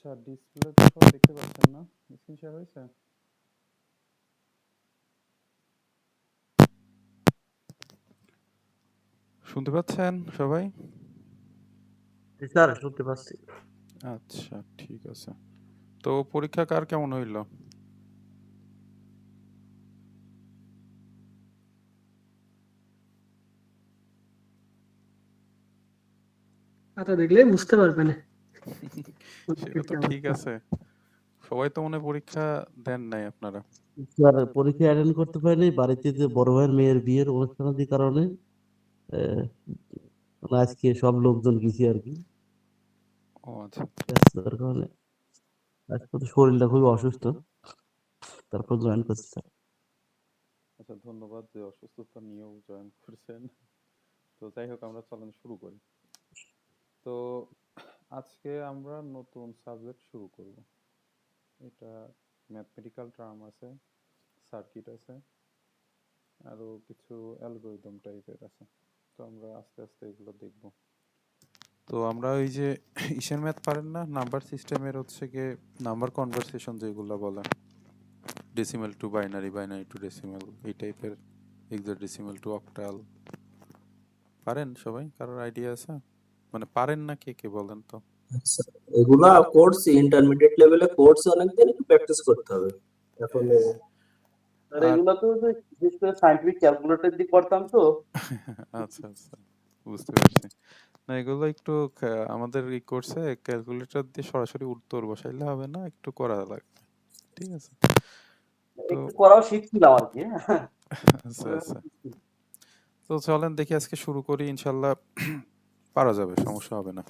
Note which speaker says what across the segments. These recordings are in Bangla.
Speaker 1: আচ্ছা, ডিসপ্লে তো সবাই দেখতে পাচ্ছেন না? স্ক্রিন শেয়ার হয়েছে? শুনতে পাচ্ছেন সবাই?
Speaker 2: জি স্যার, শুনতে পাচ্ছি।
Speaker 1: আচ্ছা, ঠিক আছে। তো পরীক্ষা কার কেমন হইল?
Speaker 3: খাতা দেখলেই বুঝতে পারবেন
Speaker 1: সেটা তো ঠিক আছে। সবাই তো মনে হয় পরীক্ষা দেন নাই আপনারা।
Speaker 2: স্যার, পরীক্ষা অ্যাটেন্ড করতে পারিনি, বাড়িতে যে বড় ভাইয়ের মেয়ের বিয়ের অনুষ্ঠানাদির কারণে আহ, মানে আজকে সব লোকজন গেছি আর কি,
Speaker 1: ও আচ্ছা।
Speaker 2: ব্যস্ততার কারণে। আজকে তো শরীরটা খুবই অসুস্থ, তারপর জয়েন করছি স্যার।
Speaker 1: আচ্ছা, ধন্যবাদ যে অসুস্থতা নিয়েও জয়েন করছেন। তো যাই হোক, আমরা চলেন শুরু করি। তো আজকে আমরা নতুন সাবজেক্ট শুরু করব। এটা ম্যাথমেটিক্যাল টার্ম আছে, সার্কিট আছে, আরো কিছু অ্যালগরিদম টাইপের আছে। তো আমরা আস্তে আস্তে এগুলো দেখব। তো আমরা ওই যে ইসের ম্যাথ পারেন না, নাম্বার সিস্টেমের হচ্ছে গিয়ে নাম্বার কনভারসেশন যেগুলো বলে, decimal two binary, binary to decimal, এই টাইপের, হেক্সাডেসিমাল টু অক্টাল, পারেন সবাই? কারোর আইডিয়া আছে? মানে পারেন না কে কে বলেন তো?
Speaker 4: আচ্ছা, এগুলা করছি ইন্টারমিডিয়েট লেভেলে, করছি অনেকদিন, একটু প্র্যাকটিস করতে হবে এখন। আর
Speaker 1: আর
Speaker 4: এগুলা তো যে বিশেষ করে সায়েন্টিফিক ক্যালকুলেটর দিয়ে করতাম তো।
Speaker 1: আচ্ছা আচ্ছা, বুঝতে পারছি। না, এগুলো একটু আমাদের এই কোর্সে ক্যালকুলেটর দিয়ে সরাসরি উত্তর বসাইলে হবে না, একটু করা লাগবে। ঠিক আছে? তো
Speaker 4: একটু করাও শিখছিলাম আর কি।
Speaker 1: আচ্ছা আচ্ছা, তো চলেন দেখি আজকে শুরু করি, ইনশাল্লাহ পারা যাবে, সমস্যা হবে না।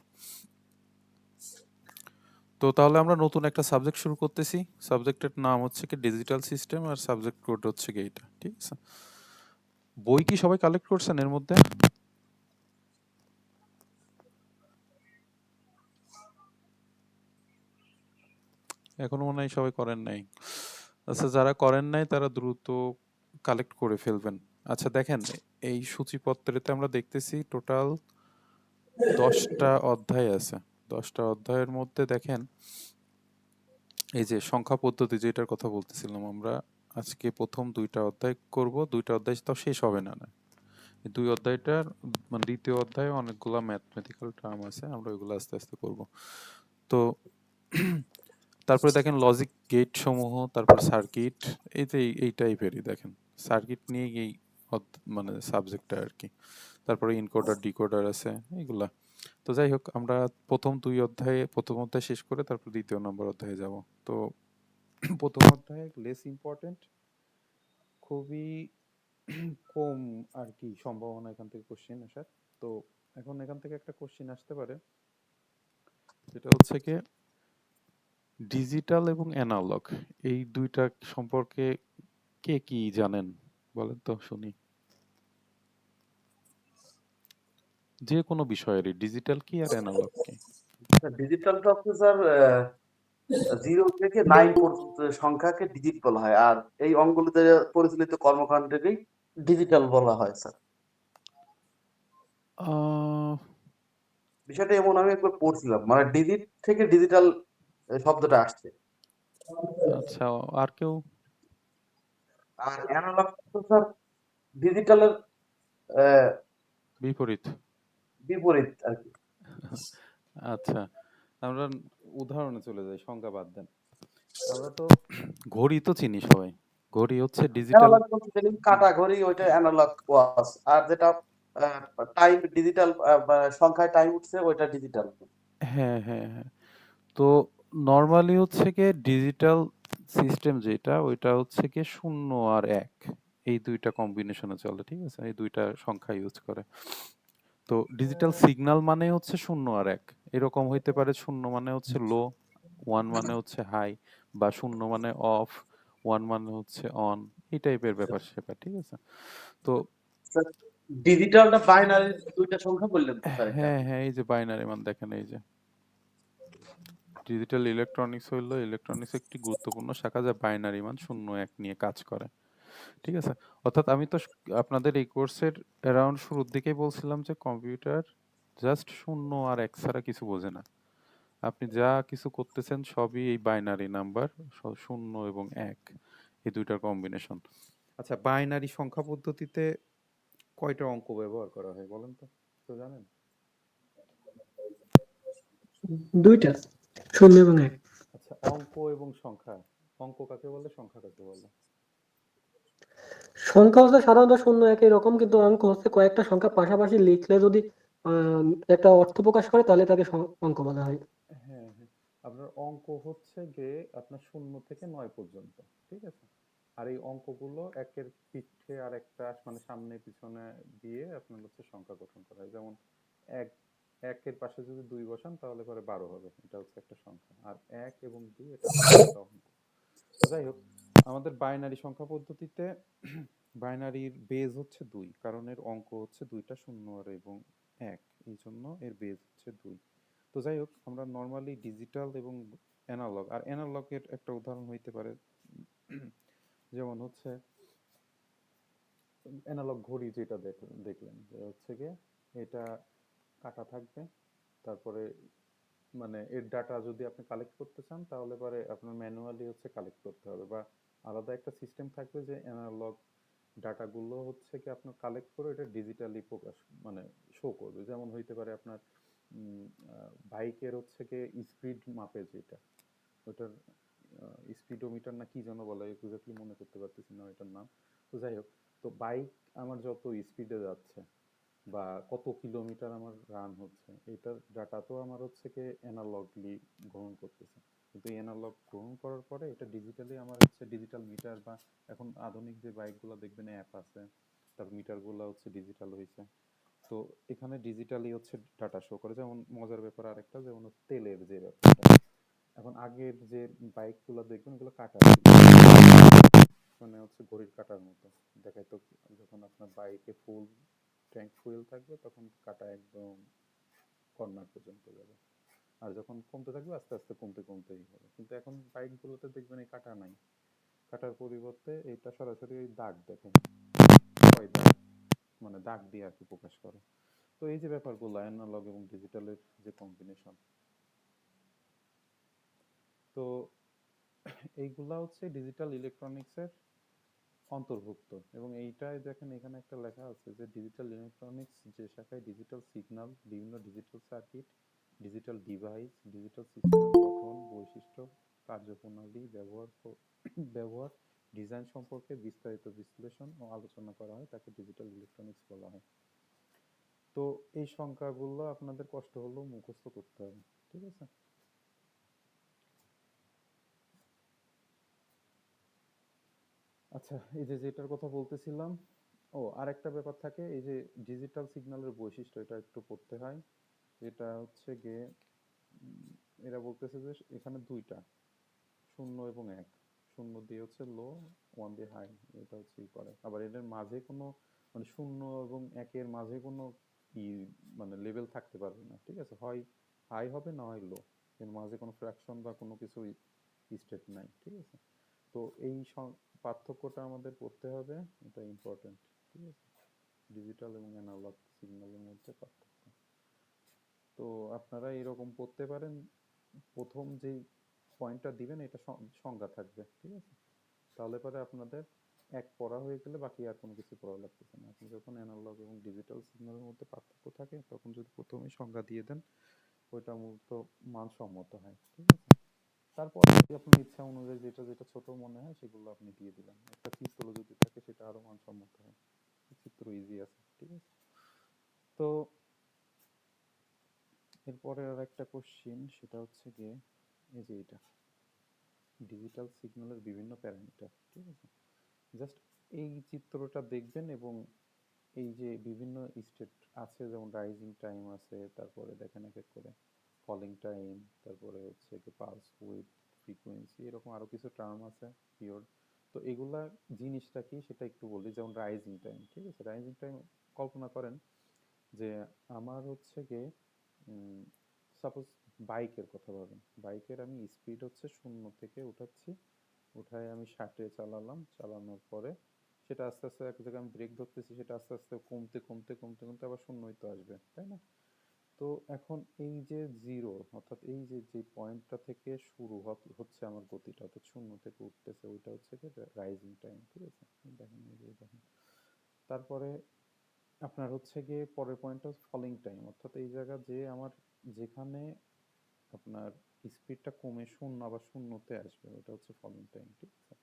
Speaker 1: তো তাহলে আমরা নতুন একটা সাবজেক্ট শুরু করতেছি। সাবজেক্টের নাম হচ্ছে কি ডিজিটাল সিস্টেম, আর সাবজেক্ট কোড হচ্ছে কি এইটা। ঠিক আছে? বই কি সবাই কালেক্ট করছেন এর মধ্যে? এখনো মনে হয় সবাই করেন নাই। আচ্ছা, যারা করেন নাই তারা দ্রুত কালেক্ট করে ফেলবেন। আচ্ছা দেখেন, এই সূচিপত্রেতে আমরা দেখতেছি টোটাল 10টা অধ্যায় আছে। 10টা অধ্যায়ের মধ্যে দেখেন, এই যে সংখ্যা পদ্ধতি যেটার কথা বলতেছিলাম আমরা, আজকে প্রথম 2টা অধ্যায় করব। 2টা অধ্যায় তো শেষ হবে না না, এই 2 অধ্যায়টার মানে দ্বিতীয় অধ্যায়ে অনেকগুলা ম্যাথমেটিক্যাল টার্ম আছে, আমরা ওইগুলো আস্তে আস্তে করব। তো তারপরে দেখেন লজিক গেট সমূহ, তারপর সার্কিট, এই যে এই টাইপেরই দেখেন, সার্কিট নিয়ে এই মানে সাবজেক্টটা আর কি। তারপরে ইনকোডার ডিকোডার আছে, এইগুলা। তো যাই হোক, আমরা প্রথম অধ্যায় শেষ করে তারপর দ্বিতীয় নম্বর অধ্যায়ে যাব। তো প্রথম অধ্যায় লেস ইম্পর্টেন্ট, খুবই কম আর কি সম্ভাবনা এখান থেকে কোশ্চেন আসার। তো এখন এখান থেকে একটা কোশ্চেন আসতে পারে, যেটা হচ্ছে কি ডিজিটাল এবং অ্যানালগ, এই দুইটা সম্পর্কে কে কি জানেন বলেন তো শুনি। যে কোনো বিষয়েরই, ডিজিটাল কি আর অ্যানালগ কি?
Speaker 4: ডিজিটালটা হচ্ছে স্যার 0 থেকে 9 পর্যন্ত সংখ্যাকে ডিজিট বলা হয়, আর এই অঙ্কগুলোতে পরিচালিত কর্মকাণ্ডকেই ডিজিটাল বলা হয় স্যার।
Speaker 1: আহ,
Speaker 4: বিষয়টা এমন, আমি একবার পড়ছিলাম, মানে ডিজিট থেকে ডিজিটাল শব্দটা আসছে।
Speaker 1: আচ্ছা, আর কেউ?
Speaker 4: আর অ্যানালগ তো স্যার ডিজিটালের
Speaker 1: বিপরীত।
Speaker 4: বিপরীত আর কি।
Speaker 1: আচ্ছা, আমরা উদাহরণে চলে যাই, সংখ্যা বাদ দেন। আমরা তো ঘড়ি তো চিনি সবাই, ঘড়ি হচ্ছে ডিজিটাল।
Speaker 4: অ্যানালগ বলতে গেলে কাটা ঘড়ি, ওইটা অ্যানালগ ওয়াচ। আর যেটা টাইম ডিজিটাল, সংখ্যায় টাইম উঠছে, ওইটা ডিজিটাল।
Speaker 1: হ্যাঁ হ্যাঁ হ্যাঁ। তো নর্মালি হচ্ছে কি ডিজিটাল সিস্টেম যেটা, ওইটা হচ্ছে কি 0 আর 1, এই দুইটা কম্বিনেশনে চলে। ঠিক আছে? এই দুইটা সংখ্যা ইউজ করে। তো ডিজিটাল সিগন্যাল মানে হচ্ছে 0 আর 1, এরকম হইতে পারে। 0 মানে হচ্ছে লো, 1 মানে হচ্ছে হাই, বা 0 মানে অফ, 1 মানে হচ্ছে অন, এই টাইপের ব্যাপার স্যাপার। ঠিক আছে? তো
Speaker 4: ডিজিটালটা বাইনারি দুইটা সংখ্যা বললেন তো স্যার এটা?
Speaker 1: হ্যাঁ হ্যাঁ, এই যে বাইনারি মান দেখেন, এই যে ডিজিটাল ইলেকট্রনিক্স হইলো ইলেকট্রনিক্স একটি গুরুত্বপূর্ণ শাখা যা বাইনারি মান 0 1 নিয়ে কাজ করে। ঠিক আছে? অর্থাৎ আমি তো আপনাদের এই কোর্সের অ্যারাউন্ড শুরুর দিকেই বলছিলাম যে কম্পিউটার জাস্ট 0 আর 1 ছাড়া কিছু বোঝে না। আপনি যা কিছু করতেছেন সবই এই বাইনারি নাম্বার, 0 এবং 1, এই দুইটার কম্বিনেশন। আচ্ছা, বাইনারি সংখ্যা পদ্ধতিতে কয়টা অঙ্ক ব্যবহার করা হয় বলেন তো, কেউ জানেন?
Speaker 3: দুইটা, 0 এবং 1।
Speaker 1: আচ্ছা, অঙ্ক এবং সংখ্যা, অঙ্ক কাকে বলে, সংখ্যা কাকে বলে?
Speaker 3: সংখ্যা হচ্ছে সাধারণত 0 একই রকম, কিন্তু অঙ্ক হচ্ছে কয়েকটা সংখ্যা পাশাপাশি লিখলে যদি একটা অর্থ প্রকাশ করে তাহলে তাকে অঙ্ক বলা হয়।
Speaker 1: হ্যাঁ, হ্যাঁ। আপনার অঙ্ক হচ্ছে গিয়ে আপনার 0 থেকে 9 পর্যন্ত, ঠিক আছে? আর এই অঙ্কগুলো একের পিঠে আর একটা মানে সামনে পিছনে দিয়ে আপনার হচ্ছে সংখ্যা গঠন করা হয়। যেমন এক, একের পাশে যদি 2 বসান তাহলে পরে 12 হবে, এটা হচ্ছে একটা সংখ্যা। আর 1 এবং 2 এটা হচ্ছে একটা অঙ্ক। তো যাই হোক, আমাদের বাইনারি সংখ্যা পদ্ধতিতে বাইনারির বেজ হচ্ছে 2, কারণ এর অঙ্ক হচ্ছে দুইটা 0 আর এবং 1, এই জন্য এর বেজ হচ্ছে 2। তো যাই হোক, আমরা নর্মালি ডিজিটাল এবং অ্যানালগ, আর অ্যানালগের একটা উদাহরণ হইতে পারে যেমন হচ্ছে অ্যানালগ ঘড়ি, যেটা দেখলেন যে হচ্ছে গিয়ে এটা কাটা থাকবে, তারপরে মানে এর ডাটা যদি আপনি কালেক্ট করতে চান তাহলে পরে আপনার ম্যানুয়ালি হচ্ছে কালেক্ট করতে হবে, বা আলাদা একটা সিস্টেম থাকবে যে অ্যানালগ ডাটাগুলো হচ্ছে কি আপনার কালেক্ট করে এটা ডিজিটালি প্রকাশ মানে শো করবে। যেমন হইতে পারে আপনার বাইকের হচ্ছে গিয়ে স্পিড মাপে যেটা, ওটার স্পিডোমিটার না কি যেন বলে, এক্স্যাক্টলি মনে করতে পারতেছি না এটার নাম। তো যাই হোক, তো বাইক আমার যত স্পিডে যাচ্ছে বা কত কিলোমিটার আমার রান হচ্ছে, এটার ডাটা তো আমার হচ্ছে কি অ্যানালগলি গ্রহণ করতেছে। কিন্তু এই অ্যানালগ গ্রহণ করার পরে এটা ডিজিটালি আমার হচ্ছে ডিজিটাল মিটার, বা এখন আধুনিক যে বাইকগুলো দেখবেন অ্যাপ আছে, তার মিটারগুলো হচ্ছে ডিজিটাল হয়েছে। তো এখানে ডিজিটালি হচ্ছে ডাটা শো করে। যেমন মজার ব্যাপার আরেকটা, যেমন হচ্ছে তেলের যে ব্যাপারটা, এখন আগের যে বাইকগুলো দেখবেন ওগুলো কাটা ছিল, মানে হচ্ছে ঘড়ির কাটার মতো দেখাইতো। যখন আপনার বাইকে ফুল ট্যাঙ্ক ফুয়েল থাকবে তখন কাটা একদম কর্নার পর্যন্ত যাবে, আর যখন কমতে থাকবে আস্তে আস্তে কমতে কমতেই হবে। কিন্তু এখন বাইকগুলোতে দেখবেন এই কাটা নাই, কাটার পরিবর্তে এটা সরাসরি ওই দাগ দেখে, ছয় দাগ, মানে দাগ দিয়ে আর কি প্রকাশ করে। তো এই যে ব্যাপারগুলো অ্যানালগ এবং ডিজিটালের যে কম্বিনেশন, তো এইগুলা হচ্ছে ডিজিটাল ইলেকট্রনিক্সের অন্তর্ভুক্ত। এবং এইটাই দেখেন এখানে একটা লেখা আছে যে ডিজিটাল ইলেকট্রনিক্স যে শাখায় ডিজিটাল সিগন্যাল, বিভিন্ন digital circuit, digital device, digital সিস্টেমের গঠন, বৈশিষ্ট্য, কার্যপ্রণালী, ব্যবহার, ডিজাইন সম্পর্কে বিস্তারিত বিশ্লেষণ ও আলোচনা করা হয়, তাকে ডিজিটাল ইলেকট্রনিক্স বলা হয়। তো এই সংখ্যাগুলো আপনাদের কষ্ট হলেও মুখস্থ করতে হবে, ঠিক আছে? আচ্ছা, এই যে যেটার কথা বলতেছিলাম, ও আরেকটা ব্যাপার থাকে, এই যে ডিজিটাল সিগন্যালের বৈশিষ্ট্য, এটা একটু পড়তে হয়। এটা হচ্ছে গিয়ে এরা বলতেছে যে এখানে দুইটা 0 এবং 1, 0 দিয়ে হচ্ছে লো, 1 দিয়ে হাই, এটা হচ্ছে ই করে। আবার এদের মাঝে কোনো মানে 0 এবং 1 এর মাঝে কোনো ই মানে লেভেল থাকতে পারবে না, ঠিক আছে? হয় হাই হবে না হয় লো, এর মাঝে কোনো ফ্র্যাকশন বা কোনো কিছু স্টেট নাই, ঠিক আছে? তো এই পার্থক্যটা আমাদের পড়তে হবে, এটা ইম্পর্টেন্ট, ঠিক আছে? ডিজিটাল এবং অ্যানালগ সিগন্যালের মধ্যে পার্থক্য। তো আপনারা এরকম পড়তে পারেন, প্রথম যেই পয়েন্টটা দিবেন এটা সংজ্ঞা থাকবে, ঠিক আছে? তাহলে পরে আপনাদের এক পড়া হয়ে গেলে বাকি আর কোনো কিছু পড়া লাগতেছে না। আপনি যখন অ্যানালগ এবং ডিজিটাল সিগন্যালের মধ্যে পার্থক্য থাকে তখন যদি প্রথমেই সংজ্ঞা দিয়ে দেন, ওইটা মূলত মানসম্মত হয়, ঠিক আছে? তারপর যদি আপনার ইচ্ছা অনুযায়ী যেটা যেটা ছোট মনে হয় সেগুলো আপনি দিয়ে দিলেন। একটা চিত্র যদি থাকে সেটা আরো মানসম্মত হয়, চিত্র ইজি আছে, ঠিক আছে? তো এরপরে আর একটা কোশ্চিন, সেটা হচ্ছে গিয়ে এই যে এটা ডিজিটাল সিগন্যালের বিভিন্ন প্যারামিটার, ঠিক আছে? জাস্ট এই চিত্রটা দেখবেন এবং এই যে বিভিন্ন স্টেট আছে, যেমন রাইজিং টাইম আছে, তারপরে দেখেন এক এক করে ফলিং টাইম, তারপরে হচ্ছে কি পালস উইথ ফ্রিকোয়েন্সি, এরকম আরো কিছু টার্ম আছে, পিরিয়ড। তো এগুলা জিনিসটা কি সেটা একটু বলি। যেমন রাইজিং টাইম, ঠিক আছে? রাইজিং টাইম কল্পনা করেন যে আমার হচ্ছে গিয়ে সাপোজ বাইকের কথা ভাবেন, বাইকের আমি স্পিড হচ্ছে 0 থেকে উঠাচ্ছি, উঠায় আমি 60-এ চালালাম, চালানোর পরে সেটা আস্তে আস্তে এক জায়গায় আমি ব্রেক ধরতেছি, সেটা আস্তে আস্তে কমতে কমতে কমতে কমতে আবার 0-ই তো আসবে, তাই না? তো তো এখন এই যে জিরো অর্থাৎ এই যে যে পয়েন্টটা থেকে শুরু হচ্ছে আমার গতিটা অর্থাৎ শূন্য থেকে উঠতেছে ওইটা হচ্ছে কি রাইজিং টাইম, ঠিক আছে? দেখেন এই যে দেখেন, তারপরে আপনার হচ্ছে গিয়ে পরের পয়েন্টটা ফলিং টাইম, অর্থাৎ এই জায়গা যে আমার যেখানে আপনার স্পিডটা কমে শূন্য আবার শূন্যতে আসবে ওটা হচ্ছে ফলিং টাইম, ঠিক আছে?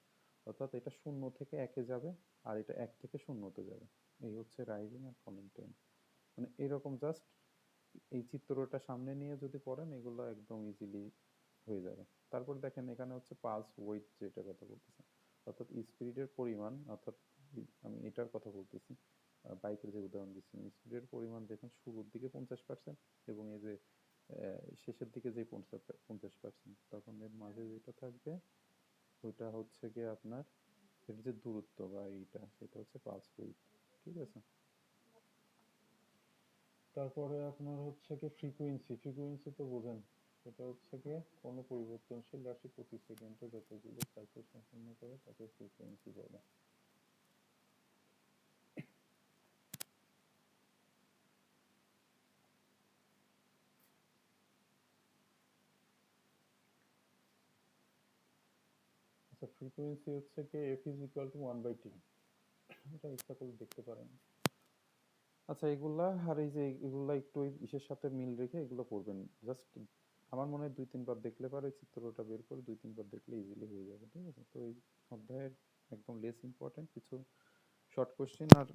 Speaker 1: অর্থাৎ এটা শূন্য থেকে একে যাবে আর এটা এক থেকে শূন্যতে যাবে, এই হচ্ছে রাইজিং আর ফলিং টাইম। মানে এরকম জাস্ট এই চিত্রটা সামনে নিয়ে যদি পড়েন এগুলো একদম ইজিলি হয়ে যাবে। তারপর দেখেন এখানে হচ্ছে পালস ওয়েট যেটা কথা বলতেছে, অর্থাৎ স্পিডের পরিমাণ, অর্থাৎ আমি এটার কথা বলতেছি, বাইকের যে উদাহরণ দিচ্ছি, স্পিডের পরিমাণ যখন শুরুর দিকে 50% এবং এই যে শেষের দিকে যে 50%, তখন এর মাঝে যেটা থাকবে ওইটা হচ্ছে গিয়ে আপনার এর যে দূরত্ব বা এইটা সেটা হচ্ছে পালস ওয়েট, ঠিক আছে? তারপরে আপনার হচ্ছে কি ফ্রিকোয়েন্সি তো বোঝেন, সেটা হচ্ছে কি কোনো পরিবর্তনশীল রাশি প্রতি সেকেন্ডে যতগুলো সাইকেল সম্পন্ন করে তাকে ফ্রিকোয়েন্সি বলে। আচ্ছা, ফ্রিকোয়েন্সি হচ্ছে কি f is equal to 1/t, এটা ইচ্ছা করলে দেখতে পারেন। আচ্ছা, এগুলা আর এই যে এগুলা একটু ইসের সাথে মিল রেখে এগুলো করবেন, জাস্ট আমার মনে হয় 2-3 বার দেখলে পারে চিত্রটা বের করে 2-3 বার দেখলে ইজিলি হয়ে যাবে, ঠিক আছে? তো এই অধ্যায়ের একদম লেস ইম্পর্টেন্ট কিছু শর্ট কোশ্চেন আর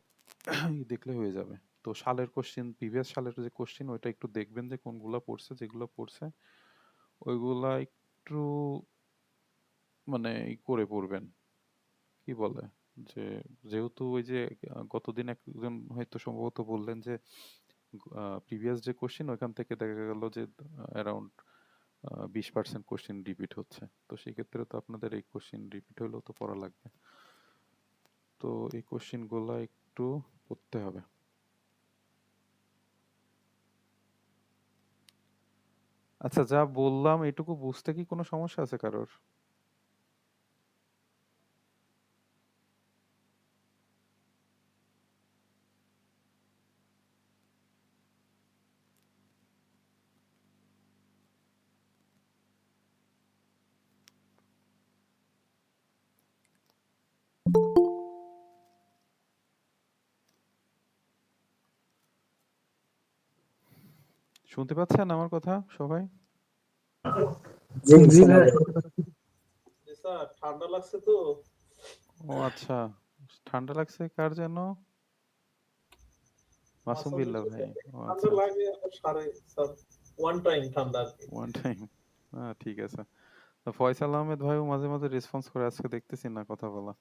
Speaker 1: দেখলে হয়ে যাবে। তো সালের কোশ্চেন, প্রিভিয়াস সালের যে কোশ্চেন ওইটা একটু দেখবেন যে কোনগুলা পড়ছে, যেগুলো পড়ছে ওইগুলা একটু মানে করে পড়বেন, কি বলে যে যেহেতু ওই যে গতদিন একজন হয়তো সম্ভবত বললেন যে প্রিভিয়াস যে কোশ্চেন ওইখান থেকে দেখা গেল যে অ্যারাউন্ড 20% কোশ্চেন রিপিট হচ্ছে, তো সেই ক্ষেত্রে তো আপনাদের এই কোশ্চেন রিপিট হলেও তো পড়া লাগবে, তো এই কোশ্চেন গুলা একটু পড়তে হবে। আচ্ছা, যা বললাম এটুকু বুঝতে কি কোনো সমস্যা আছে কারোর? শুনতে পাচ্ছেন আমার কথা সবাই?
Speaker 2: জি
Speaker 3: জি
Speaker 2: শোনা
Speaker 3: ভাই,
Speaker 2: যায়।
Speaker 5: স্যার ঠান্ডা লাগছে তো।
Speaker 1: ও আচ্ছা, ঠান্ডা লাগছে কার যেন? মাসুম
Speaker 5: মাসুম
Speaker 1: বিল্লাহ
Speaker 5: বিল্লাহ
Speaker 1: ভাই।
Speaker 5: স্যার
Speaker 1: ও
Speaker 5: ঠান্ডা
Speaker 1: আচ্ছা,
Speaker 5: লাগে আবার সারে স্যার ওয়ান টাইম ঠান্ডা আর কি।
Speaker 1: One time. ঠিক আছে। তো ফয়সাল আহমেদ ভাইও মাঝে মাঝে রেসপন্স করে, আজকে দেখতেছি না কথা বলা।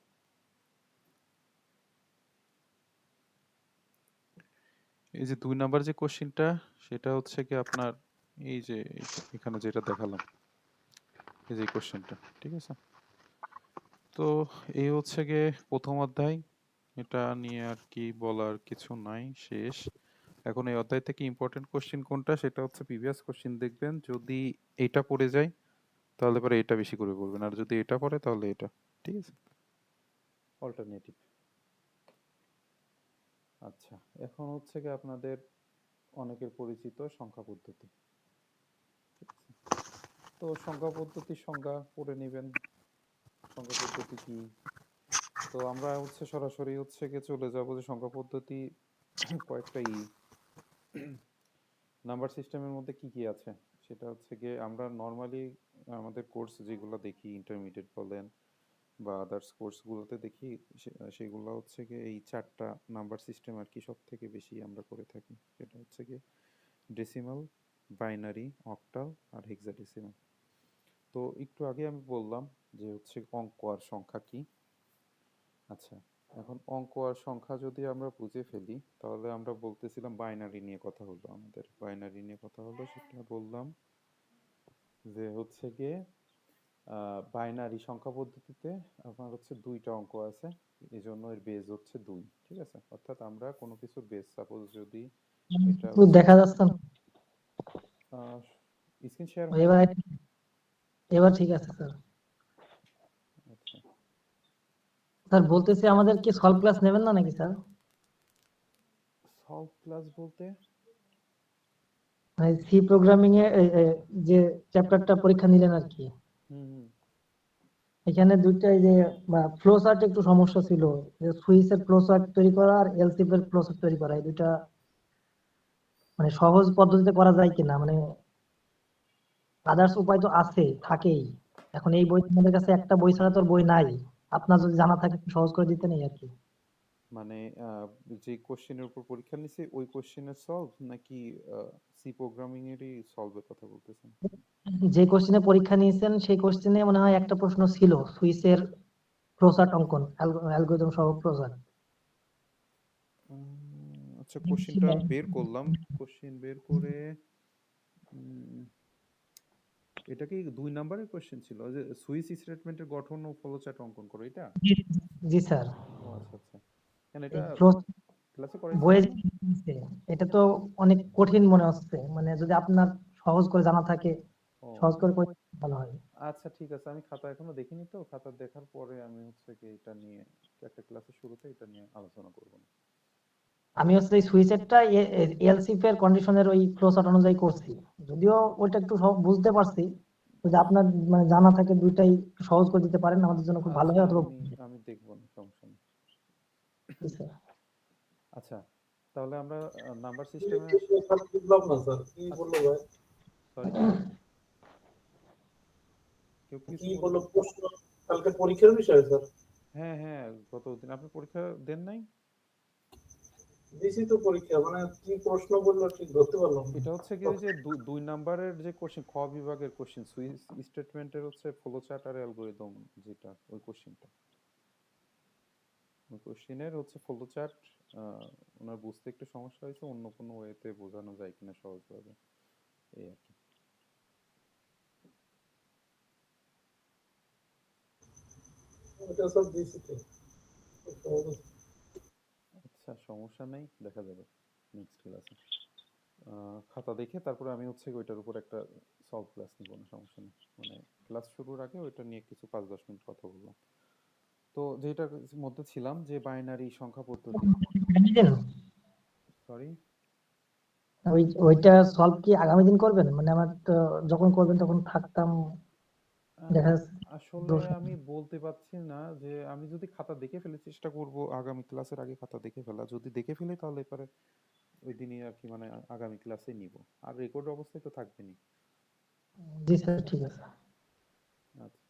Speaker 1: এই যে 2 নাম্বার যে কোশ্চেনটা সেটা হচ্ছে কি আপনার এই যে এখানে যেটা দেখালাম এই যে কোশ্চেনটা, ঠিক আছে? তো এই হচ্ছে গিয়ে প্রথম অধ্যায়, এটা নিয়ে আর কি বলার কিছু নাই, শেষ। এখন এই অধ্যায় থেকে ইম্পর্টেন্ট কোশ্চেন কোনটা সেটা হচ্ছে প্রিভিয়াস কোশ্চেন দেখবেন, যদি এটা পড়ে যায় তাহলে পরে এটা বেশি করে পড়বেন, আর যদি এটা পড়ে তাহলে এটা, ঠিক আছে? অল্টারনেটিভ। আচ্ছা, এখন হচ্ছে কি আপনাদের অনেকের পরিচিত সংখ্যা পদ্ধতি, ঠিক আছে? তো সংখ্যা পদ্ধতির সংজ্ঞা পড়ে নেবেন, সংখ্যা পদ্ধতি কি। তো আমরা হচ্ছে সরাসরি হচ্ছে গিয়ে চলে যাব যে সংখ্যা পদ্ধতি কয়েকটা নাম্বার সিস্টেমের মধ্যে কি কি আছে সেটা হচ্ছে গিয়ে আমরা নর্মালি আমাদের কোর্স যেগুলো দেখি, ইন্টারমিডিয়েট বলেন বা আদার্স কোর্সগুলোতে দেখি, সেগুলো হচ্ছে গিয়ে এই 4টা নাম্বার সিস্টেম আর কি সব থেকে বেশি আমরা করে থাকি, সেটা হচ্ছে গিয়ে ডেসিমাল, বাইনারি, অক্টাল আর হেক্সাডেসিমাল। তো একটু আগে আমি বললাম যে হচ্ছে অঙ্ক আর সংখ্যা কি। আচ্ছা, এখন অঙ্ক আর সংখ্যা যদি আমরা বুঝে ফেলি তাহলে আমরা বলতেছিলাম বাইনারি নিয়ে কথা হলো, আমাদের বাইনারি নিয়ে কথা হলো, সেটা বললাম যে হচ্ছে গিয়ে বাইনারি সংখ্যা পদ্ধতিতে আপনার হচ্ছে 2টা অঙ্ক আছে, এই জন্য এর বেজ হচ্ছে 2, ঠিক আছে? অর্থাৎ আমরা কোনো কিছুর বেজ সাপোজ যদি এটা
Speaker 3: তো
Speaker 1: হচ্ছে
Speaker 3: দেখা যাচ্ছে না।
Speaker 1: স্ক্রিন শেয়ার হয় না।
Speaker 3: এবার এবার ঠিক আছে স্যার।
Speaker 1: আচ্ছা,
Speaker 3: স্যার বলতেছি আমাদের কি সলভ ক্লাস নেবেন না নাকি স্যার?
Speaker 1: সলভ ক্লাস বলতে
Speaker 6: মানে সি প্রোগ্রামিং এ যে চ্যাপ্টারটা পরীক্ষা নিলেন আর কি,
Speaker 1: হুম হুম
Speaker 6: এখানে দুইটাই যে ফ্লো চার্ট একটু সমস্যা ছিল, যে সুইচের ফ্লো চার্ট তৈরি করা আর এলসিফ এর ফ্লো চার্ট তৈরি করা, এই দুইটা মানে সহজ পদ্ধতিতে করা যায় কিনা, মানে আদার্স উপায় তো আছে, থাকেই। এখন এই বই আমাদের কাছে একটা বই ছাড়া তো আর বই নাই, আপনার যদি জানা থাকে একটু সহজ করে দিতেন এই আর কি।
Speaker 1: মানে যে কোশ্চেনের উপর পরীক্ষা নিছে ওই কোশ্চেনের সলভ নাকি সি প্রোগ্রামিং এরই সলভের কথা বলতেছেন?
Speaker 6: যে কোশ্চেনে পরীক্ষা নিয়েছেন সেই কোশ্চেনে মনে হয় একটা প্রশ্ন ছিল সুইচের ফ্লো চার্ট অঙ্কন, অ্যালগরিদম সহ ফ্লো চার্ট
Speaker 1: আচ্ছা,
Speaker 6: ছিল।
Speaker 1: কোশ্চেনটা আমি বের করলাম, কোশ্চেন বের করে উম, এটা কি 2 নম্বরের কোশ্চেন ছিল যে সুইচ স্টেটমেন্টের গঠন ও ফলো চার্ট অঙ্কন করো, এটা?
Speaker 6: জি জি স্যার।
Speaker 1: ও আচ্ছা আচ্ছা, কেন
Speaker 6: এই
Speaker 1: এটা
Speaker 6: ফ্লো
Speaker 1: ক্লাসে করাইছেন
Speaker 6: বইয়ে
Speaker 1: না?
Speaker 6: যে দিয়েছে, এটা তো অনেক কঠিন মনে হচ্ছে, মানে যদি আপনার সহজ করে জানা থাকে
Speaker 1: ও
Speaker 6: সহজ করে করে ভালো হয়।
Speaker 1: আচ্ছা, ঠিক আছে, আমি খাতা এখনো দেখিনি, তো খাতা দেখার পরে আমি হচ্ছে কি এটা নিয়ে একটা ক্লাসের শুরুতে এটা নিয়ে আলোচনা করব না।
Speaker 6: আমি হচ্ছে এই সুইচেরটা এলসিফ এর কন্ডিশনের ওই ফ্লো চার্ট অনুযায়ী করছি, যদিও ওইটা একটু বুঝতে পারছি। যদি আপনার মানে জানা থাকে দুইটাই একটু সহজ করে দিতে পারেন আমাদের জন্য খুব ভালো
Speaker 1: আচ্ছা,
Speaker 6: হয়, অথবা
Speaker 1: আমি দেখবো না, সমস্যা নেই।
Speaker 6: জি স্যার।
Speaker 1: আচ্ছা, তাহলে আমরা নাম্বার
Speaker 5: কি
Speaker 1: সিস্টেমে
Speaker 5: কি স্যার বুঝলাম না স্যার, কি বললো ভাই?
Speaker 1: সরি, কেউ কিছু
Speaker 5: কি
Speaker 1: বললো?
Speaker 5: বললো প্রশ্ন? কালকে পরীক্ষার বিষয় স্যার?
Speaker 1: হ্যাঁ হ্যাঁ, গতদিন আপনি পরীক্ষা দেন নাই?
Speaker 5: দিছি তো পরীক্ষা, মানে কি প্রশ্ন বললো ঠিক ধরতে পারলাম না।
Speaker 1: এটা হচ্ছে কি ওই যে 2 নম্বরের যে কোশ্চেন, খ বিভাগের কোশ্চেন, সুইচ স্টেটমেন্টের হচ্ছে ফ্লো চার্ট আর অ্যালগরিদম, যেটা ওই কোশ্চেনটা, ওই কোশ্চেনের হচ্ছে ফ্লো চার্ট। ওনার বুঝতে একটু সমস্যা হয়েছে, অন্য কোনো ওয়েতে বোঝানো যায় কিনা সহজভাবে, এই আর কি।
Speaker 5: এটা স্যার দিছি তো।
Speaker 1: আচ্ছা, সমস্যা নেই, দেখা যাবে নেক্সট ক্লাসে। খাতা দেখে তারপরে আমি হচ্ছে ওইটার উপর একটা সলভ ক্লাস নিব না, সমস্যা নেই। মানে ক্লাস শুরুর আগে ওইটা নিয়ে কিছু 5-10 মিনিট কথা বললাম। তো যেটার মধ্যে ছিলাম যে বাইনারি সংখ্যা পদ্ধতি। সরি,
Speaker 6: ওইটা সলভ কি আগামী দিন করবেন? মানে আমার তো যখন করবেন তখন থাকতাম, দেখা যাচ্ছে
Speaker 1: আসলে
Speaker 6: দোষ।
Speaker 1: আমি বলতে পারছি না, যে আমি যদি খাতা দেখে ফেলে চেষ্টা করব আগামী ক্লাসের আগে খাতা দেখে ফেলা, যদি দেখে ফেলি তাহলে এবারে ওই দিনই আর কি, মানে আগামী ক্লাসে নিব। আর রেকর্ড অবস্থায় তো থাকবেনি।
Speaker 6: জি স্যার, ঠিক আছে।
Speaker 1: আচ্ছা,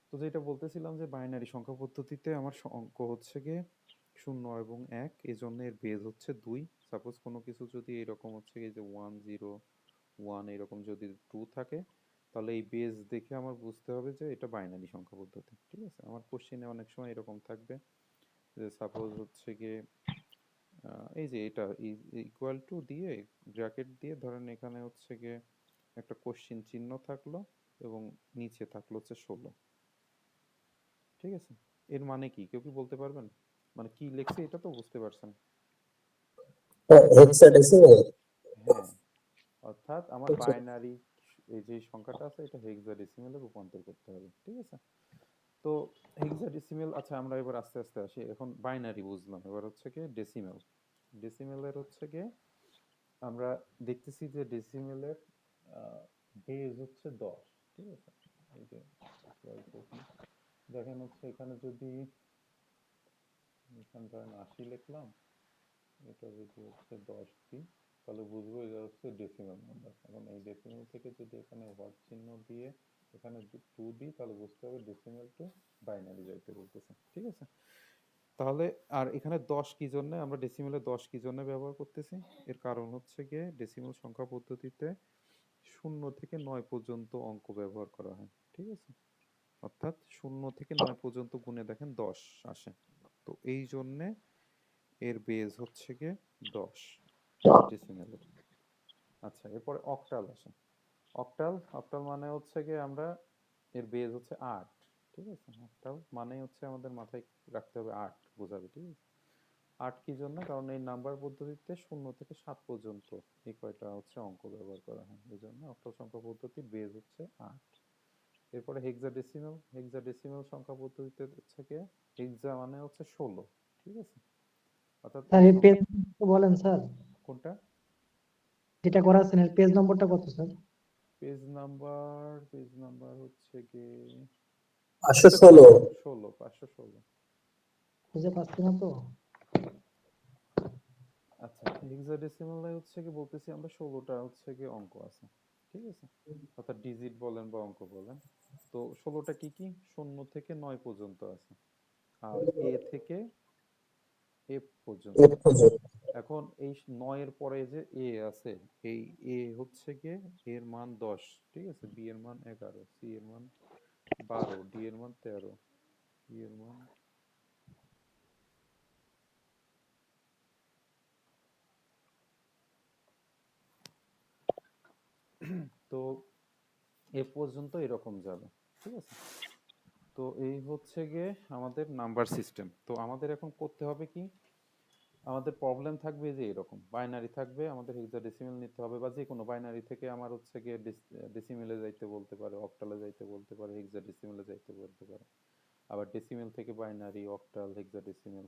Speaker 1: তো যেটা বলতেছিলাম যে বাইনারি সংখ্যা পদ্ধতিতে আমার অঙ্ক হচ্ছে গিয়ে 0 এবং 1, এই জন্য এর বেজ হচ্ছে 2। সাপোজ কোনো কিছু যদি এরকম হচ্ছে গিয়ে যে 1 0 1 এরকম যদি 2 থাকে, তাহলে এই বেজ দেখে আমার বুঝতে হবে যে এটা বাইনারি সংখ্যা পদ্ধতি। ঠিক আছে, আমার কোশ্চেনে অনেক সময় এরকম থাকবে যে সাপোজ হচ্ছে গিয়ে এই যে এটা ইকুয়াল টু দিয়ে ব্র্যাকেট দিয়ে ধরেন এখানে হচ্ছে গিয়ে একটা কোশ্চেন চিহ্ন থাকলো এবং নিচে থাকলো হচ্ছে 16। ঠিক আছে, এর মানে কি কেউ কি বলতে পারবেন? মানে কি লেখছে এটা তো বুঝতে পারছেন?
Speaker 7: হেক্সাডেসিমাল।
Speaker 1: হ্যাঁ, অর্থাৎ আমার বাইনারি এই যে সংখ্যাটা আছে এটা হেক্সাডেসিমেলে রূপান্তর করতে হবে। ঠিক আছে, তো হেক্সাডেসিমেল, আচ্ছা আমরা এবার আস্তে আস্তে আসি। এখন বাইনারি বুঝলাম, এবার হচ্ছে কি ডেসিমেল। ডেসিমেলের হচ্ছে কি আমরা দেখতেছি যে ডেসিমেলের বেজ হচ্ছে 10। ঠিক আছে, এই যে 12 14, দেখেন হচ্ছে এখানে যদি এখানে ধরেন 80 লিখলাম, এটা যদি হচ্ছে 10 দিই তাহলে বুঝবো এটা হচ্ছে ডেসিমাল নাম্বার। এখন এই ডেসিমাল থেকে যদি এখানে ওয়ার্ড চিহ্ন দিয়ে এখানে 2 দিই তাহলে বুঝতে হবে ডেসিমাল টু বাইনারি যাইতে বলতেছে। ঠিক আছে, তাহলে আর এখানে 10 কি জন্য আমরা ডেসিমেলে 10 কি জন্য ব্যবহার করতেছি? এর কারণ হচ্ছে গিয়ে ডেসিমাল সংখ্যা পদ্ধতিতে 0 থেকে 9 পর্যন্ত অঙ্ক ব্যবহার করা হয়। ঠিক আছে, অর্থাৎ 0 থেকে 9 পর্যন্ত গুণে দেখেন 10 আসে। তো এই জন্যে এর বেজ হচ্ছে গিয়ে 10 ডেসিমেলের। আচ্ছা, এরপরে অক্টাল আসে। অক্টাল অক্টাল মানে হচ্ছে গিয়ে আমরা এর বেজ হচ্ছে 8। ঠিক আছে, অক্টাল মানে হচ্ছে আমাদের মাথায় রাখতে হবে 8 বোঝাবে। ঠিক আছে, 8 কি জন্য? কারণ এই নাম্বার পদ্ধতিতে 0 থেকে 7 পর্যন্ত এই কয়টা হচ্ছে অঙ্ক ব্যবহার করা হয়, এই জন্য অক্টাল সংখ্যা পদ্ধতির বেজ হচ্ছে 8। এরপরে হেক্সাডেসিমাল। হেক্সাডেসিমাল সংখ্যা পদ্ধতিতে হচ্ছে গিয়ে হেক্সা মানে হচ্ছে 16। ঠিক আছে, অর্থাৎ
Speaker 6: স্যার
Speaker 1: এই
Speaker 6: এই পেজ বলেন স্যার,
Speaker 1: কোনটা
Speaker 6: যেটা করাচ্ছেন এর পেজ নম্বরটা কত স্যার?
Speaker 1: পেজ নাম্বার হচ্ছে গিয়ে
Speaker 7: 516।
Speaker 1: 516।
Speaker 6: খুঁজে পাচ্ছি না তো।
Speaker 1: আচ্ছা, হেক্সাডেসিমালে হচ্ছে কি বলতেছি আমরা 16টা হচ্ছে কি অঙ্ক আছে, ঠিক আছে, অর্থাৎ ডিজিট বলেন বা অঙ্ক বলেন। তো 16টা কি কি, 0 থেকে 9 পর্যন্ত আছে, আর এ থেকে এফ পর্যন্ত
Speaker 7: এক
Speaker 1: আছে।
Speaker 7: পর্যন্ত।
Speaker 1: এখন এই 9 এর পরে যে এ আছে, এই এ হচ্ছে গিয়ে এর মান 10, ঠিক আছে, বি এর মান 11, সি এর মান 12, ডি এর মান 13, ই এর মান তো এ পর্যন্ত এরকম যাবে, ঠিক আছে। তো এই হচ্ছে গিয়ে আমাদের নাম্বার সিস্টেম। তো আমাদের এখন করতে হবে কি, আমাদের প্রবলেম থাকবে যে এরকম বাইনারি থাকবে, আমাদের হেক্সাডেসিমাল নিতে হবে, বা যে কোনো বাইনারি থেকে আমার হচ্ছে গিয়ে ডেসিমেলে যাইতে বলতে পারে, অক্টালে যাইতে বলতে পারে, হেক্সাডেসিমেলে যাইতে বলতে পারে, আবার ডেসিমেল থেকে বাইনারি, অক্টাল, হেক্সাডেসিমেল,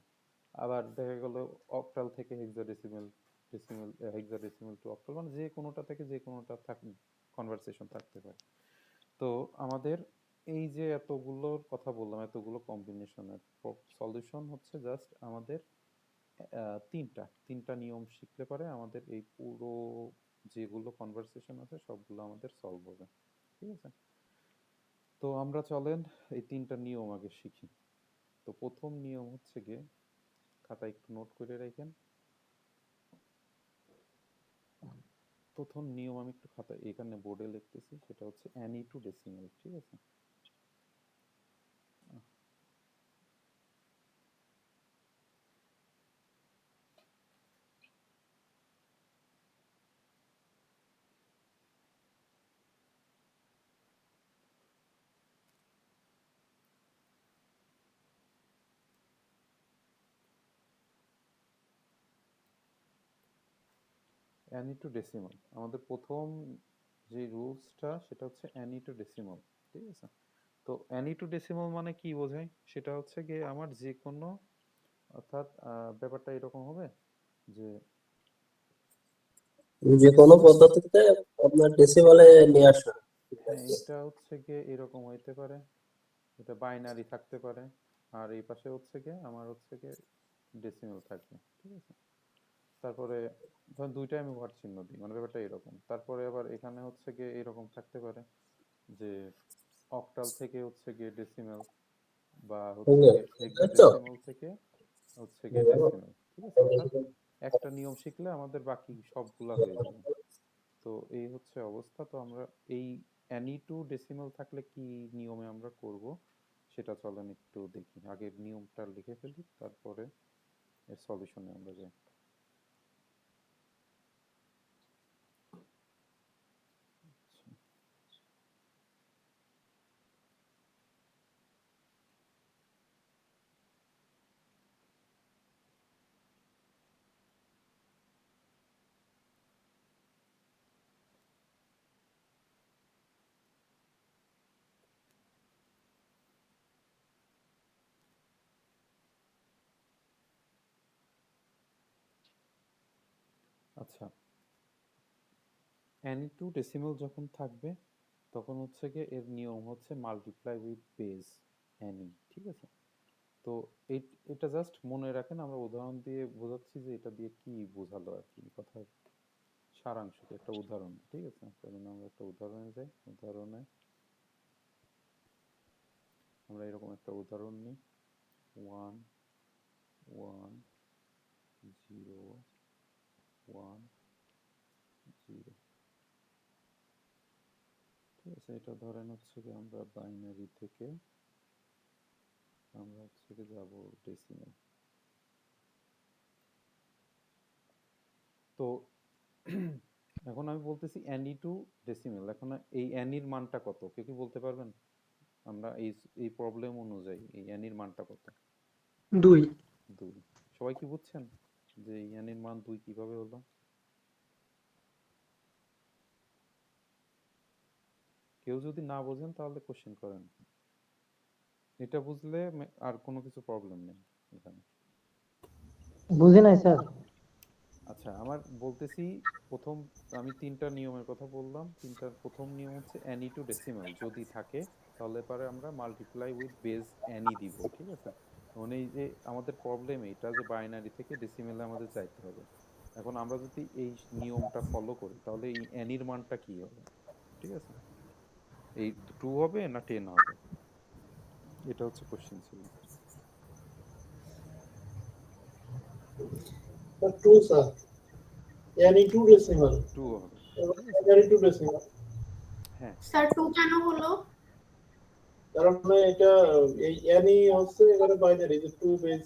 Speaker 1: আবার দেখা গেল অক্টাল থেকে hexadecimal, decimal, hexadecimal two octal, মানে যে কোনোটা থেকে যে কোনোটা কনভারসেশন থাকতে পারে। তো আমাদের এই যে এতগুলোর কথা বললাম, এতগুলো কম্বিনেশনের সলিউশন হচ্ছে জাস্ট আমাদের তিনটা নিয়ম শিখলে পারে আমাদের এই পুরো যেগুলো কনভারসেশন আছে সবগুলো আমাদের সলভ হবে, ঠিক আছে। তো আমরা চলেন এই তিনটা নিয়ম আগে শিখি। তো প্রথম নিয়ম হচ্ছে গিয়ে, খাতায় একটু নোট করে রাখেন। প্রথম নিয়ম আমি একটু খাতায় এখানে বোর্ডে লিখতেছি, সেটা হচ্ছে অ্যানি টু ডেসিমাল, ঠিক আছে। অ্যানি টু ডেসিমাল, আমাদের প্রথম যে রুলসটা সেটা হচ্ছে অ্যানি টু ডেসিমাল, ঠিক আছে। তো অ্যানি টু ডেসিমাল মানে কি বোঝায়, সেটা হচ্ছে গিয়ে আমার যে কোনো, অর্থাৎ ব্যাপারটা এরকম হবে যে
Speaker 7: যে কোনো পদ্ধতিতে আপনার ডেসিমালে নিয়ে আসা।
Speaker 1: হ্যাঁ, এটা হচ্ছে গিয়ে এরকম হইতে পারে, এটা বাইনারি থাকতে পারে, আর এই পাশে হচ্ছে গিয়ে আমার হচ্ছে গিয়ে ডেসিমাল থাকবে, ঠিক আছে। তারপরে ধরেন দুইটাই আমি ঘর চিহ্ন দিই, মানে ব্যাপারটা এরকম। তারপরে আবার এখানে হচ্ছে গিয়ে এরকম থাকতে পারে যে অক্টাল থেকে হচ্ছে গিয়ে ডেসিমাল, বা হচ্ছে
Speaker 7: বুঝলেন?
Speaker 1: গিয়ে
Speaker 7: তাই তো?
Speaker 1: হেক্সাডেসিমাল থেকে হচ্ছে গিয়ে ডেসিমাল, ঠিক আছে। অর্থাৎ একটা নিয়ম শিখলে আমাদের বাকি সবগুলা হয়ে যাবে। তো এই হচ্ছে অবস্থা। তো আমরা এই অ্যানি টু ডেসিমাল থাকলে কি নিয়মে আমরা করব সেটা চলেন একটু দেখি। আগের নিয়মটা লিখে ফেলি, তারপরে এর সলিউশনে আমরা যাই। আচ্ছা, আচ্ছা, অ্যানি টু ডেসিমাল যখন থাকবে তখন হচ্ছে গিয়ে এর নিয়ম হচ্ছে মাল্টিপ্লাই উইথ বেজ অ্যানি, ঠিক আছে। তো এটা জাস্ট মনে রাখেন, আমরা উদাহরণ দিয়ে বোঝাচ্ছি যে এটা দিয়ে কি বোঝালো আর কি, কথার সারাংশ কি, একটা উদাহরণ, ঠিক আছে। চলুন আমরা একটা উদাহরণে যাই। উদাহরণে আমরা এরকম একটা উদাহরণ নিই, 1 1 0 1 0, ঠিক আছে। এটা ধরেন হচ্ছে কি আমরা বাইনারি থেকে আমরা হচ্ছে কি যাব ডেসিমাল। তো এখন আমি বলতেছি অ্যানি টু ডেসিমাল, এখন এই অ্যানির মানটা কত, কেউ কি বলতে পারবেন? আমরা এই প্রবলেম অনুযায়ী এই অ্যানির মানটা কত?
Speaker 3: 2।
Speaker 1: 2। সবাই কি বুঝছেন যে এই অ্যানির মান 2 কিভাবে হলো? কেউ যদি না বোঝেন তাহলে কোশ্চেন করেন, এটা বুঝলে আর কোনো কিছু প্রবলেম নেই এখানে।
Speaker 6: বুঝি নাই স্যার।
Speaker 1: আচ্ছা আমার বলতেছি প্রথম আমি তিনটা নিয়মের কথা বললাম, তিনটার প্রথম নিয়ম হচ্ছে এনি টু ডেসিমাল যদি থাকে তাহলে পরে আমরা মাল্টিপ্লাই উইথ বেজ এনি দিব, ঠিক আছে। মানে এই যে আমাদের প্রবলেম এটা যে বাইনারি থেকে ডেসিমেলে আমাদের যাইতে হবে। এখন আমরা যদি এই নিয়মটা ফলো করি তাহলে এই এনির মানটা কি হবে, ঠিক আছে, এই 2 হবে না 10 হবে, এটা হচ্ছে কোশ্চেন ছিল।
Speaker 5: Sir 2 sir, any to decimal
Speaker 1: 2 হবে,
Speaker 5: এবং
Speaker 1: ঠিক আছে।
Speaker 5: Binary to decimal.
Speaker 1: হ্যাঁ
Speaker 8: স্যার 2 কেন হলো?
Speaker 5: কারণ এটা এই এনি হচ্ছে এখানে বাইনারি যে 2 বেস।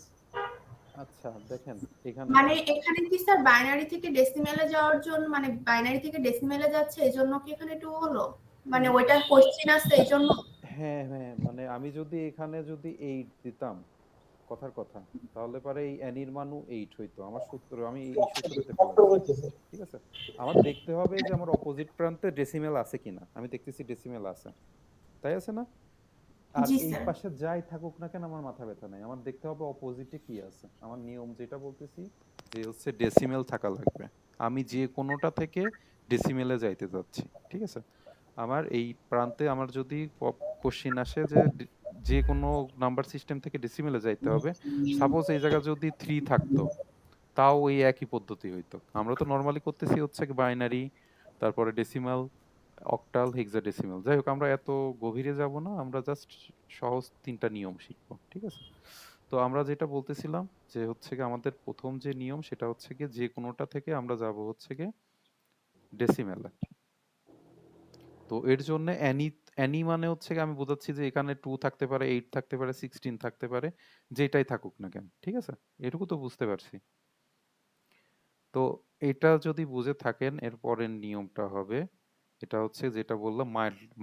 Speaker 1: আচ্ছা দেখেন এখানে
Speaker 8: মানে এখানে কি স্যার বাইনারি থেকে ডেসিমেলে যাওয়ার জন্য, মানে বাইনারি থেকে ডেসিমেলে যাচ্ছে এই জন্য কি এখানে 2 হলো? মানে ওইটা কোশ্চেন আছে এই জন্য?
Speaker 1: হ্যাঁ হ্যাঁ মানে আমি যদি এখানে যদি 8 দিতাম কথার কথা তাহলে পরে এই অ্যানির মানও 8 হইতো, আমার সূত্র আমি এই সূত্রতে
Speaker 5: কষ্ট
Speaker 1: ফেলাইছি,
Speaker 5: হইতেছে।
Speaker 1: ঠিক আছে। আমার দেখতে হবে যে আমার অপোজিট প্রান্তে ডেসিমেল আছে কিনা, আমি দেখতেছি ডেসিমেল আছে, তাই আছে না? আর
Speaker 8: জি
Speaker 1: এই
Speaker 8: স্যার।
Speaker 1: পাশে যাই থাকুক না কেন আমার মাথা ব্যথা নাই, আমার দেখতে হবে অপোজিটে কি আছে। আমার নিয়ম যেটা বলতেছি যে হচ্ছে ডেসিমেল থাকা লাগবে, আমি যে কোনোটা থেকে ডেসিমেলে যাইতে যাচ্ছি, ঠিক আছে। আমার এই প্রান্তে আমার যদি কোশ্চিন আসে যে যে কোনো নাম্বার সিস্টেম থেকে ডেসিমেলে যাইতে হবে, সাপোজ এই জায়গায় যদি 3 থাকতো তাও এই একই পদ্ধতি হইতো। আমরা তো নর্মালি করতেছি হচ্ছে কি বাইনারি, তারপরে ডেসিমাল, অক্টাল, হেক্সাডেসিমাল। যাই হোক আমরা এত গভীরে যাব না, আমরা জাস্ট সহজ তিনটা নিয়ম শিখবো, ঠিক আছে। তো আমরা যেটা বলতেছিলাম যে হচ্ছে কি আমাদের প্রথম যে নিয়ম সেটা হচ্ছে কি যে কোনোটা থেকে আমরা যাব হচ্ছে কি ডেসিমেলে। তো এর জন্য অ্যানি অ্যানি মানে হচ্ছে কি আমি বোঝাচ্ছি যে এখানে 2 থাকতে পারে, 8 থাকতে পারে, 16 থাকতে পারে, যেটাই থাকুক না কেন, ঠিক আছে। এটুকু তো বুঝতে পারছি। তো এটা যদি বুঝে থাকেন এর পরের নিয়মটা হবে এটা হচ্ছে যেটা বললাম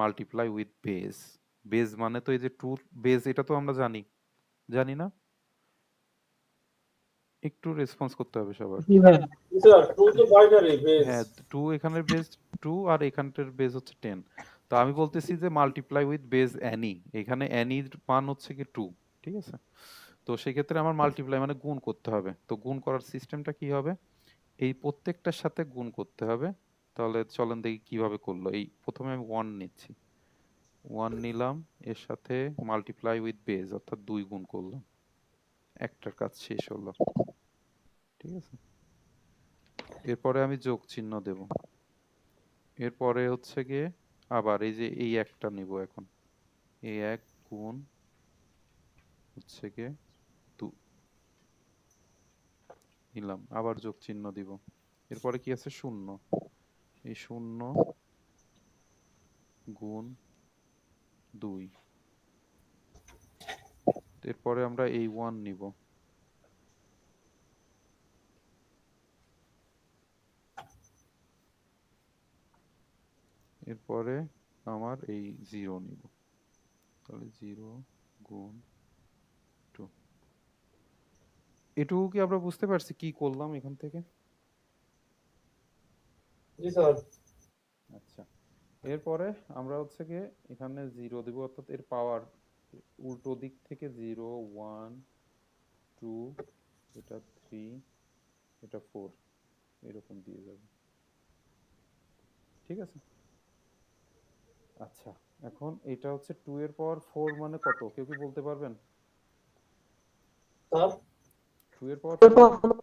Speaker 1: মাল্টিপ্লাই উইথ বেজ। বেজ মানে তো এই যে 2 বেজ, এটা তো আমরা জানি, জানি না? একটু রেসপন্স করতে হবে সবার।
Speaker 6: জি ভাই।
Speaker 5: স্যার 2 তো বাইনারি বেস।
Speaker 1: হ্যাঁ 2 এখানের বেজ 2 আর এখানটার বেজ হচ্ছে 10। তো আমি বলতেছি যে মাল্টিপ্লাই উইথ বেজ অ্যানি, এখানে অ্যানির মান হচ্ছে কি 2, ঠিক আছে। তো সেক্ষেত্রে আমার মাল্টিপ্লাই মানে গুণ করতে হবে। তো গুণ করার সিস্টেমটা কি হবে, এই প্রত্যেকটার সাথে গুণ করতে হবে। তাহলে চলেন দেখি কিভাবে করলো। এই প্রথমে আমি 1 নিচ্ছি, 1 নিলাম, এর সাথে মাল্টিপ্লাই উইথ বেজ অর্থাৎ 2 গুণ করলাম, একটার কাজ শেষ হলো, ঠিক আছে। এরপরে আমি যোগ চিহ্ন দেব, এরপরে হচ্ছে গিয়ে আবার এই যে এই একটা নিব এখন, এই 1 গুণ হচ্ছে গিয়ে 2 নিলাম, আবার যোগ চিহ্ন দিব। এরপরে কি আছে 0, এই 0 গুণ 2, এরপরে আমরা এই 1 নিব, এরপরে আমার এই 0 নিব, তাহলে 0 গুণ 2। এটুকু কি আমরা বুঝতে পারছি কি করলাম এখান থেকে?
Speaker 5: জি স্যার।
Speaker 1: আচ্ছা এরপরে আমরা হচ্ছে গিয়ে এখানে 0 দিব অর্থাৎ এর পাওয়ার উল্টো দিক থেকে 0 1 2 এটা 3 এটা 4 এরকম দিয়ে যাবে, ঠিক আছে। আচ্ছা এখন এটা হচ্ছে 2 এর পাওয়ার 4 মানে কত কেউ কি বলতে পারবেন?
Speaker 5: স্যার
Speaker 1: 2 এর পাওয়ার 4
Speaker 3: এরপর
Speaker 1: মানে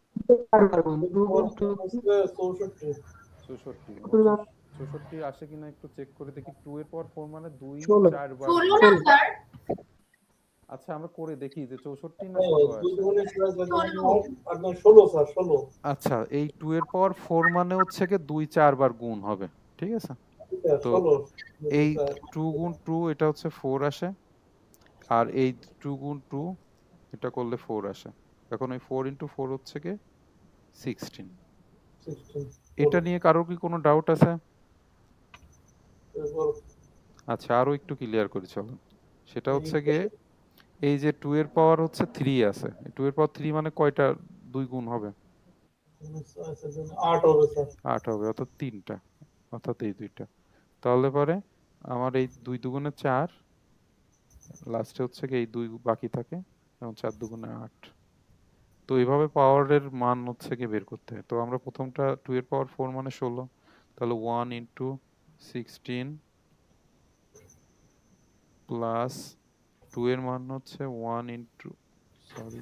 Speaker 3: আমরা 2 গুণ 2
Speaker 5: হচ্ছে 64।
Speaker 1: 64, আমার 64 আসে কিনা একটু চেক করে দেখি। 2 এর পাওয়ার 4 মানে 2
Speaker 3: ষোলো
Speaker 1: 4 বার
Speaker 8: হলো
Speaker 1: গুণ।
Speaker 8: না স্যার?
Speaker 1: আচ্ছা আমরা করে দেখি যে 64 না
Speaker 5: হ্যাঁ
Speaker 1: 16
Speaker 5: 2
Speaker 1: আসে।
Speaker 5: গুণে 4
Speaker 8: হলো।
Speaker 5: আপনার 16 স্যার 16।
Speaker 1: আচ্ছা এই 2 এর পাওয়ার 4 মানে হচ্ছে কি 2 4 বার গুণ হবে, ঠিক আছে।
Speaker 5: স্যার
Speaker 1: তো
Speaker 5: 16
Speaker 1: এই
Speaker 5: স্যার।
Speaker 1: 2 গুণ 2 এটা হচ্ছে 4 আসে, আর এই 2 গুণ 2 এটা করলে 4 আসে। এখন এই 4 ইনটু 4 হচ্ছে কি 16।
Speaker 5: 16
Speaker 1: এটা নিয়ে কারোর কি কোনো ডাউট আছে?
Speaker 5: এরপর
Speaker 1: আচ্ছা আরো একটু ক্লিয়ার করি চলুন। সেটা হচ্ছে গিয়ে এই যে 2 এর পাওয়ার হচ্ছে 3 আছে, 2 এর পাওয়ার 3 মানে কয়টা 2 গুণ হবে?
Speaker 5: 8 হবে স্যার।
Speaker 1: 8 হবে অর্থাৎ 3টা, অর্থাৎ এই দুইটা। তাহলে পরে আমার এই 2 দুগুণে 4, লাস্টে হচ্ছে কি এই 2 বাকি থাকে এবং 4 দুগুণে 8। তো এইভাবে পাওয়ারের মান হচ্ছে কি বের করতে হয়। তো আমরা প্রথমটা 2 এর পাওয়ার 4 মানে 16, তাহলে 1 ইন্টু 16 প্লাস 2 এর মান হচ্ছে 1 ইন্টু, সরি,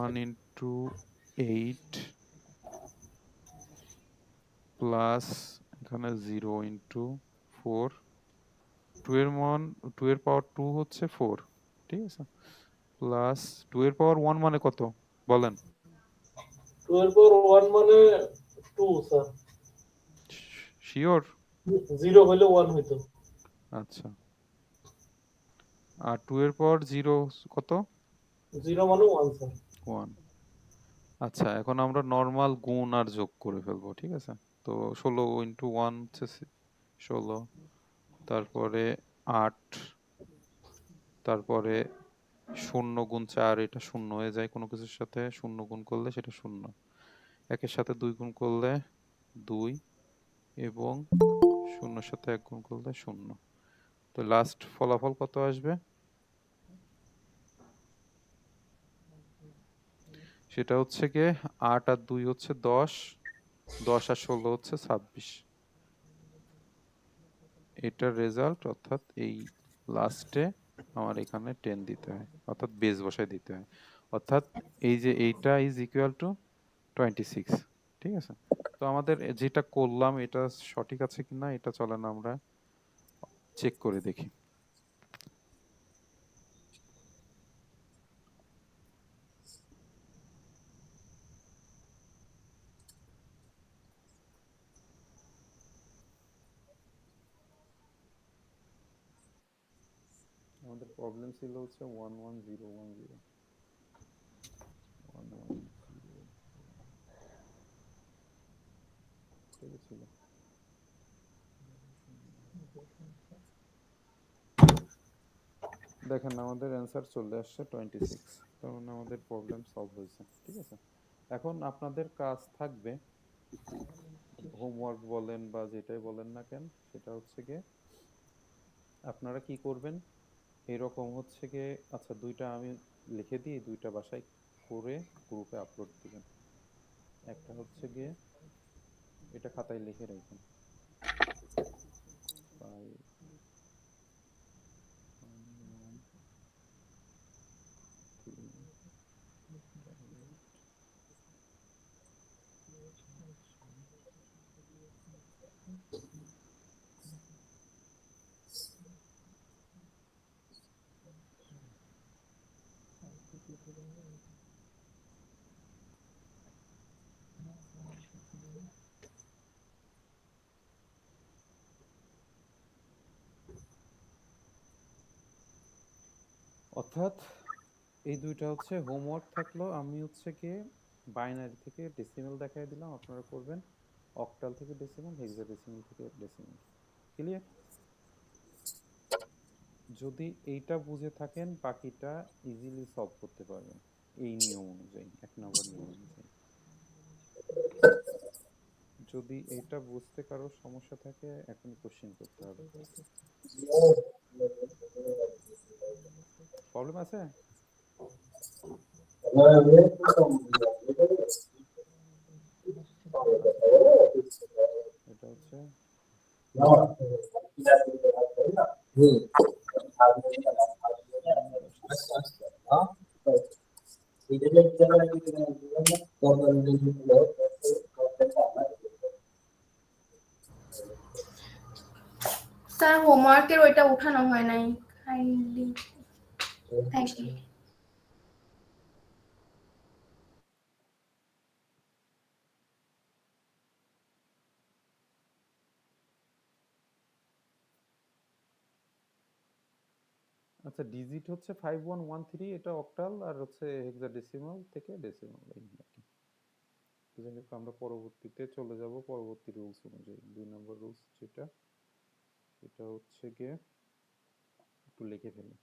Speaker 1: 1 ইন্টু 8 প্লাস এখানে 0 ইন্টু 4, 2 এর মান, 2 এর পাওয়ার 2 হচ্ছে 4, ঠিক আছে, প্লাস 2 এর পাওয়ার 1 মানে কত বলেন?
Speaker 5: 12 পর 1 মানে 2 স্যার,
Speaker 1: শিওর?
Speaker 5: 0 হইলে 1 হইতো।
Speaker 1: আচ্ছা, আর 2 এর পাওয়ার 0 কত?
Speaker 5: 0 মানে 1 স্যার।
Speaker 1: 1। আচ্ছা, এখন আমরা নরমাল গুণ আর যোগ করে ফেলবো, ঠিক আছে। তো 16 ইন্টু 1 হচ্ছে 16, তারপরে 8, তারপরে 0 গুণ 4, এটা 0 হয়ে যায় কোনো কিছুর সাথে, 0 গুণ করলে সেটা 0, একের সাথে 2 গুণ করলে 2, এবং 0 সাথে 1 গুণ করলে 0। তো লাস্ট ফলাফল কত আসবে? সেটা হচ্ছে গিয়ে 8 আর 2 হচ্ছে 10, 10 আর 16 হচ্ছে 26। এটার রেজাল্ট, অর্থাৎ এই লাস্টে আমার এখানে 10 দিতে হয়, অর্থাৎ বেস বসায় দিতে হয়, অর্থাৎ এই যে এইটা ইজ ইকুয়াল টু 26, ঠিক আছে। তো আমাদের যেটা করলাম এটা সঠিক আছে কিনা এটা চলেন আমরা চেক করে দেখি। আমাদের প্রবলেম ছিল হচ্ছে 11010, 110 এটা ছিল। দেখেন আমাদের অ্যান্সার চলে আসছে 26, তার মানে আমাদের প্রবলেম সলভ হয়েছে, ঠিক আছে। এখন আপনাদের কাজ থাকবে, হোমওয়ার্ক বলেন বা যেটাই বলেন না কেন, সেটা হচ্ছে গিয়ে আপনারা কি করবেন, এরকম হচ্ছে গিয়ে, আচ্ছা দুইটা আমি লিখে দিই, দুইটা বাসায় করে গ্রুপে আপলোড দিবেন। একটা হচ্ছে গিয়ে এটা খাতায় লিখে রাখবেন, 5, 3, 8। অর্থাৎ এই দুইটা হচ্ছে হোমওয়ার্ক থাকলো, আমি হচ্ছে কি বাইনারি থেকে ডেসিমেল দেখাই দিলাম, আপনারা করবেন অক্টাল থেকে ডেসিমেল, হেক্সাডেসিমেল থেকে ডেসিমেল। ক্লিয়ার? যদি এইটা বুঝে থাকেন বাকিটা ইজিলি সলভ করতে পারবেন এই নিয়ম অনুযায়ী, 1 নম্বর নিয়ম অনুযায়ী। যদি এইটা বুঝতে কারো সমস্যা থাকে এখন কোশ্চেন করতে হবে। প্রবলেম আছে? এটা হচ্ছে
Speaker 8: স্যার হোমওয়ার্কের ওইটা উঠানো হয় নাই, কাইন্ডলি থ্যাংক ইউ।
Speaker 1: আচ্ছা, ডিজিট হচ্ছে 5113, এটা অক্টাল, আর হচ্ছে হেক্সাডেসিমাল থেকে ডেসিমাল, এই আর কি। তো যাই হোক, আমরা পরবর্তীতে চলে যাব পরবর্তী রুলস অনুযায়ী। 2 নম্বর রুলস যেটা, সেটা হচ্ছে গিয়ে একটু লিখে ফেলি।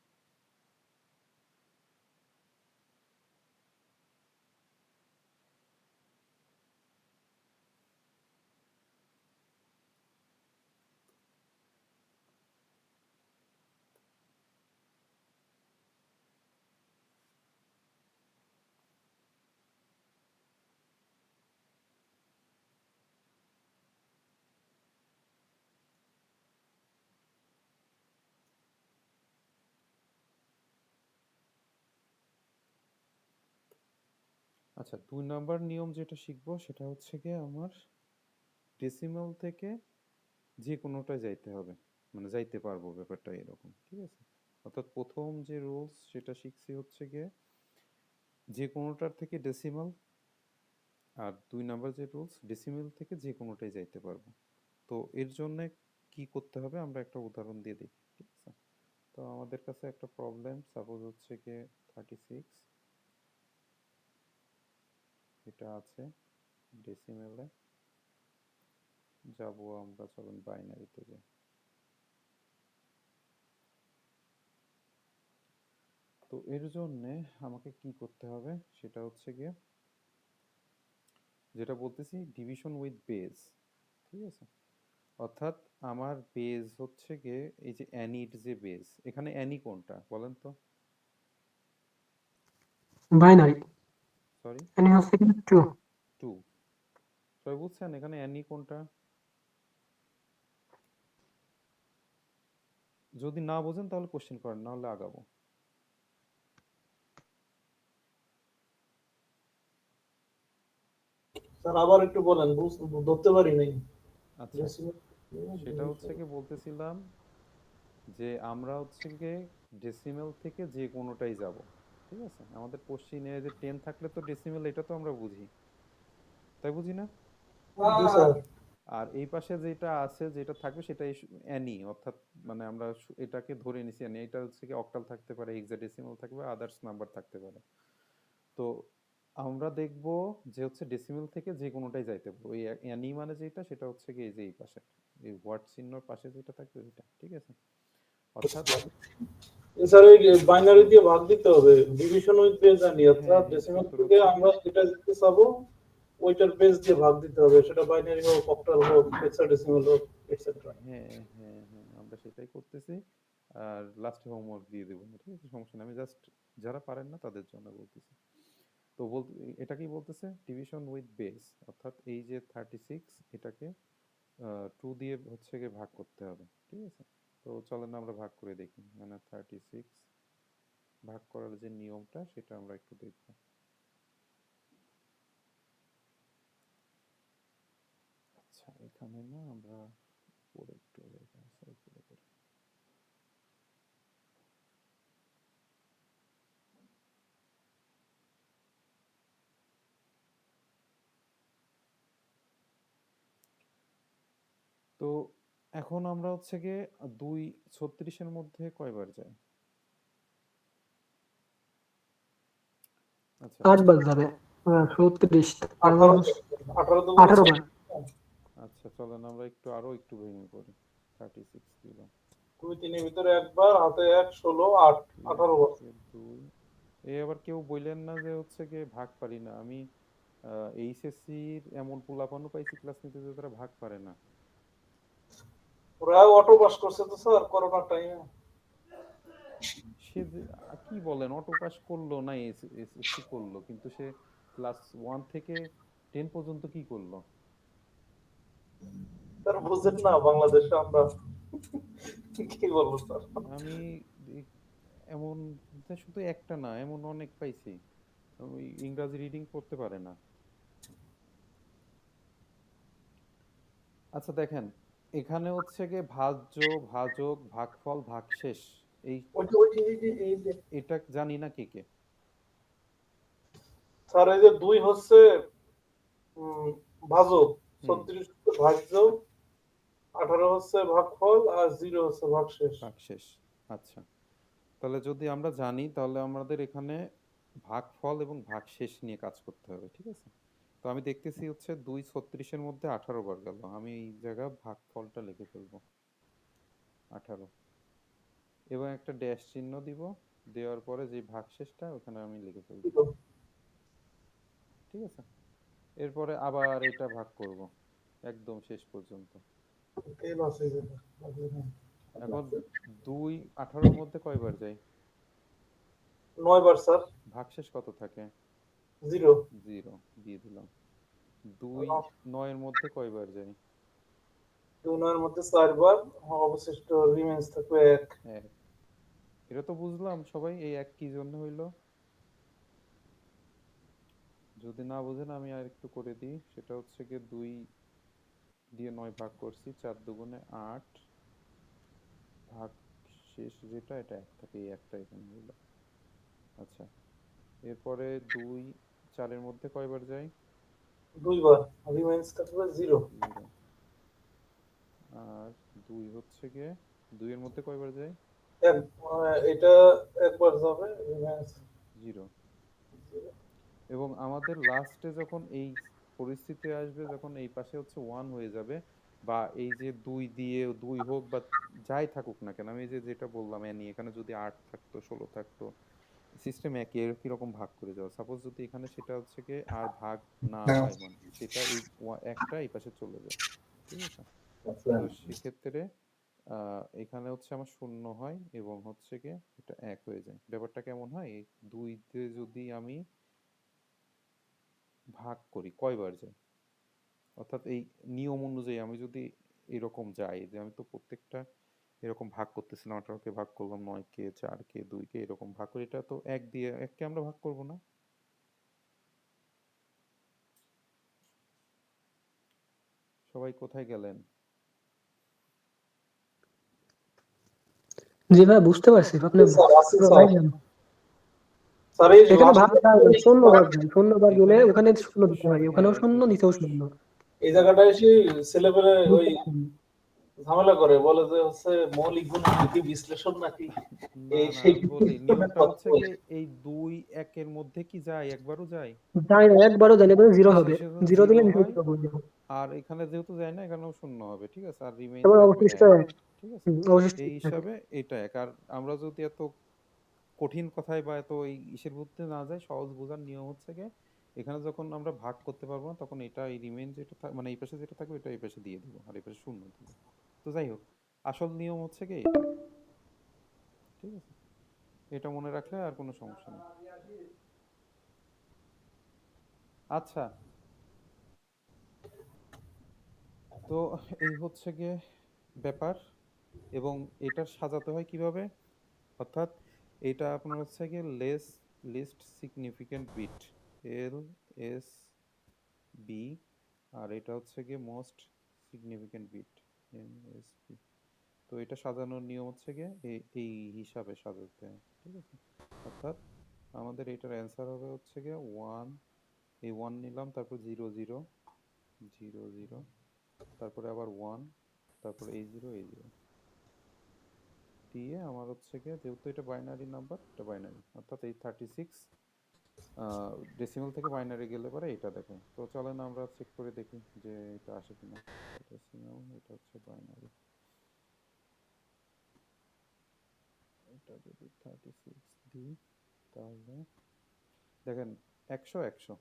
Speaker 1: আচ্ছা 2 নাম্বার নিয়ম যেটা শিখবো সেটা হচ্ছে গিয়ে আমার ডেসিমাল থেকে যে কোনোটায় যাইতে হবে, মানে যাইতে পারবো, ব্যাপারটা এরকম, ঠিক আছে? অর্থাৎ প্রথম যে রুলস সেটা শিখছি হচ্ছে গিয়ে যে কোনোটার থেকে ডেসিমাল, আর 2 নাম্বার যে রুলস ডেসিমাল থেকে যে কোনোটায় যাইতে পারবো। তো এর জন্য কি করতে হবে আমরা একটা উদাহরণ দিয়ে দিই, ঠিক আছে? তো আমাদের কাছে একটা প্রবলেম সাপোজ হচ্ছে গিয়ে 36 এটা আছে ডেসিমেলে, যাব আমরা, চলুন বাইনারিতে যাই। তো এর জন্যে আমাকে কি করতে হবে সেটা হচ্ছে গিয়ে যেটা বলতেছি ডিভিশন উইথ বেজ, ঠিক আছে? অর্থাৎ আমার বেজ হচ্ছে গিয়ে এই যে অ্যানির যে বেজ, এখানে অ্যানি কোনটা বলেন তো?
Speaker 3: বাইনারি
Speaker 1: সরি,
Speaker 3: এখানে হচ্ছে কি 2
Speaker 1: 2। সবাই বুঝছেন এখানে অ্যানি কোনটা? যদি না বোঝেন তাহলে কোশ্চেন করেন, না হলে আগাবো।
Speaker 5: স্যার আবার একটু বলেন, ধরতে পারি নাই।
Speaker 1: আচ্ছা সেটা হচ্ছে কি বলতেছিলাম যে আমরা হচ্ছে গিয়ে ডেসিমেল থেকে যে কোনোটাই যাব, ঠিক আছে? আমাদের কোশ্চিনে যে 10 থাকলে তো ডেসিমেল, এটা তো আমরা বুঝি, তাই বুঝি না?
Speaker 5: জি স্যার।
Speaker 1: আর এই পাশে যেটা আছে যেটা থাকবে সেটা অ্যানি, অর্থাৎ মানে আমরা এটাকে ধরে নিছি অ্যানি, এটা হচ্ছে কি অক্টাল থাকতে পারে, হেক্সাডেসিমাল থাকবে, আদার্স নাম্বার থাকতে পারে। তো আমরা দেখব যে হচ্ছে ডেসিমেল থেকে যে কোনোটাই যাইতে পারবো। ওই অ্যানি মানে যেটা সেটা হচ্ছে কি এই যে এই পাশে এই ওয়ার্ড চিহ্নর পাশে যেটা থাকবে ওইটা, ঠিক আছে? অর্থাৎ
Speaker 5: স্যার ওই বাইনারি দিয়ে ভাগ দিতে হবে, ডিভিশন উইথ বেজ জানি, অর্থাৎ
Speaker 1: হ্যাঁ,
Speaker 5: ডেসিমাল
Speaker 1: সূত্র
Speaker 5: থেকে
Speaker 1: হচ্ছে
Speaker 5: আমরা যেটা দিতে চাবো ওইটার বেজ দিয়ে ভাগ দিতে হবে, সেটা বাইনারি হোক, অক্টাল হোক, হেক্সাডেসিমাল হোক, এটসেট্রা।
Speaker 1: হ্যাঁ আমরা সেটাই করতেছি। আর লাস্টে হোমওয়ার্ক দিয়ে দেবো, ঠিক আছে? সমস্যা নেই, আমি জাস্ট যারা পারেন না তাদের জন্য বলতেছি। তো এটাকেই বলতেছে ডিভিশন উইথ বেস, অর্থাৎ এই যে 36 এটাকে 2 দিয়ে হচ্ছে গিয়ে ভাগ করতে হবে, ঠিক আছে? তো চলেন আমরা ভাগ করে দেখি, মানে 36 ভাগ করার যে নিয়মটা সেটা আমরা একটু দেখব। আচ্ছা এখানে না আমরা পরে একটু লেখা আছে উপরে করে। তো এখন আমরা হচ্ছে গিয়ে 2 36 মধ্যে কয়বার যায়? আচ্ছা
Speaker 3: 8 বার যাবে 36
Speaker 5: 18
Speaker 3: 18 বার।
Speaker 1: আচ্ছা চলেন আমরা আরো একটু ভেঙে করি। 36 দিলাম,
Speaker 5: 2 3 এর ভিতরে একবার, হাতে 1 16 8 18 বার।
Speaker 1: 2। এই আবার কেউ বললেন না যে হচ্ছে গিয়ে ভাগ পারি না আমি। এইচএসসির এমন পোলাপানও পাইছি ক্লাস নিতে যে তারা ভাগ পারে না।
Speaker 5: ওরা অটো পাস করছে তো স্যার করোনার টাইমে।
Speaker 1: সে কি বলেন, অটো পাস করলো না এসএসসি করলো, কিন্তু সে ক্লাস 1 থেকে 10 পর্যন্ত কি করলো?
Speaker 5: স্যার বুঝেন না বাংলাদেশে আমরা কি বলবো স্যার।
Speaker 1: আমি এই- এমন শুধু একটা না, এমন অনেক পাইছি ওই ইংরাজি রিডিং করতে পারে না। আচ্ছা দেখেন এখানে হচ্ছে গিয়ে ভাজ্য, ভাজক, ভাগফল, ভাগশেষ, এই এটা জানি না কে কে।
Speaker 5: স্যার এই যে 2 হচ্ছে ভাজক,
Speaker 1: হুম
Speaker 5: 36 হচ্ছে ভাজ্য, 18 হচ্ছে ভাগফল, আর 0 হচ্ছে ভাগশেষ।
Speaker 1: ভাগশেষ। আচ্ছা তাহলে যদি আমরা জানি তাহলে আমাদের এখানে ভাগফল এবং ভাগশেষ নিয়ে কাজ করতে হবে, ঠিক আছে? তো আমি দেখতেছি হচ্ছে 2 36 মধ্যে 18 বার গেল, আমি এই জায়গা ভাগফলটা লিখে ফেলবো 18 এবং একটা ড্যাশ চিহ্ন দিব, দেওয়ার পরে যে ভাগশেষটা ওখানে আমি লিখে ফেলবো, ঠিক আছে? এরপরে আবার এটা ভাগ করব একদম শেষ পর্যন্ত।
Speaker 5: এই বাসে
Speaker 1: এখন 2 18 মধ্যে কয়বার যায়?
Speaker 5: 9 বার স্যার।
Speaker 1: ভাগশেষ কত থাকে?
Speaker 5: 0।
Speaker 1: 0 দিয়ে দিলাম। 2 9 মধ্যে কয়বার যায়?
Speaker 5: 2 9 এর মধ্যে 4 বার, অবশিষ্ট রিমেইনস থাকবে 1।
Speaker 1: 1। এটা তো বুঝলাম সবাই, এই এক কি জন্য হইলো? যদি না বোঝেন আমি আর একটু করে দিই, সেটা হচ্ছে গিয়ে 2 দিয়ে 9 ভাগ করছি, 4 দুগুণে 8 ভাগ শেষ যেটা এটা 1 থাকে, এই একটা এখানে হলো। আচ্ছা, এরপরে 2 4 মধ্যে কয়বার যায়?
Speaker 5: 2 বার, রিমাইন্স থাকবে 0।
Speaker 1: 0। আর 2 হচ্ছে গিয়ে 2 এর মধ্যে কয়বার যায়?
Speaker 5: এটা একবার যাবে, রিমাইন্স
Speaker 1: 0। এবং আমাদের লাস্টে যখন এই পরিস্থিতি আসবে, যখন এই পাশে হচ্ছে 1 হয়ে যাবে, বা এই যে 2 দিয়ে 2 হোক বা যাই থাকুক না কেন, আমি এই যে যেটা বললাম এখানে যদি 8 থাকতো 16 থাকতো, সিস্টেম একই রকম ভাগ করে যাওয়া। সাপোজ যদি এখানে সেটা হচ্ছে কি আর ভাগ না হয়, মানে সেটা এই একটা এই পাশে চলে যায়, ঠিক আছে? তো সেক্ষেত্রে এখানে হচ্ছে আমার 0 হয় এবং হচ্ছে কি এটা 1 হয়ে যায়। ব্যাপারটা কেমন হয়, এই 2 দিয়ে যদি আমি ভাগ করি কয়বার যায়, অর্থাৎ এই নিয়ম অনুযায়ী আমি যদি এরকম যাই যে আমি তো প্রত্যেকটা এরকম ভাগ করতেছিলাম, 18কে ভাগ করলাম, 9কে, 4কে, 2কে এরকম ভাগ করি, এটা তো 1 দিয়ে 1কে আমরা ভাগ করব না? সবাই কোথায় গেলেন?
Speaker 3: জি ভাই, বুঝতে পারছি আপনি পুরো ভাই যান।
Speaker 5: স্যার এই
Speaker 3: এখানে
Speaker 5: last
Speaker 3: ভাগ যায় না, শূন্য ভাগ যায়, শূন্য ভাগ গেলে ওখানে শূন্য দিতে হয়, ওখানেও শূন্য, নিচেও শূন্য।
Speaker 5: এই জায়গাটায় এসে ছেলেপেলে ওই ঝামেলা করে, বলে যে হচ্ছে মৌলিক গুণের কি বিশ্লেষণ নাকি
Speaker 1: না
Speaker 5: এই
Speaker 1: না,
Speaker 5: সেই
Speaker 1: আমি বলি নিয়মটা হচ্ছে কি, এই 2 1 এর মধ্যে কি যায়, একবারও যায়?
Speaker 3: যায় না, একবারও যায় না, এবারে জিরো হবে,
Speaker 1: শেষে যখন
Speaker 3: জিরো দিলে
Speaker 1: 0
Speaker 3: নিচে
Speaker 1: হয়,
Speaker 3: জিরো হয়ে যাবে।
Speaker 1: আর এখানে যেহেতু যায় না এখানেও 0 হবে, ঠিক আছে? আর রিমেইন
Speaker 3: এবার
Speaker 1: থাকবে
Speaker 3: অবশিষ্ট
Speaker 1: 1,
Speaker 3: এক।
Speaker 1: ঠিক আছে?
Speaker 3: অবশিষ্ট
Speaker 1: এই
Speaker 3: এক থাকে।
Speaker 1: হিসাবে এটা 1। আর আমরা যদি এত কঠিন কথায় বা এত এই ইসের মধ্যে না যাই, সহজ বোঝার নিয়ম হচ্ছে কি, এখানে যখন আমরা ভাগ করতে পারবো না, তখন এটা এই রিমেইন যেটা মানে এই পাশে যেটা থাকবে এটা এই পাশে দিয়ে দিব, আর এই পাশে 0 দিব। তো যাই হোক, আসল নিয়ম হচ্ছে কি এটা, ঠিক আছে? এটা মনে রাখলে আর কোনো সমস্যা নেই। আচ্ছা, তো এই হচ্ছে গিয়ে ব্যাপার। এবং এটা সাজাতে হয় কিভাবে, অর্থাৎ এটা আপনার হচ্ছে গিয়ে লিস্ট সিগনিফিক্যান্ট বিট, LSB, আর এটা হচ্ছে গিয়ে মোস্ট সিগনিফিক্যান্ট বিট, MSB। তো এটা সাজানোর নিয়ম হচ্ছে গিয়ে এই হিসাবে সাজাতে হয়, ঠিক আছে? অর্থাৎ আমাদের এটার অ্যান্সার হবে হচ্ছে গিয়ে 1, এই 1 নিলাম, তারপর 0 0 0 0, তারপরে আবার 1, তারপরে এই 0 এই 0 দিয়ে আমার হচ্ছে গিয়ে, যেহেতু এটা বাইনারি নাম্বার, এটা বাইনারি, অর্থাৎ এই 36 ডেসিমাল থেকে বাইনারি গেলে পরে এটা দেখে। তো চলেন আমরা চেক করে দেখি যে এটা আসে কিনা। ডেসিমাল, এটা হচ্ছে বাইনারি, এটা যদি 36 দিই তাহলে দেখেন 100 100।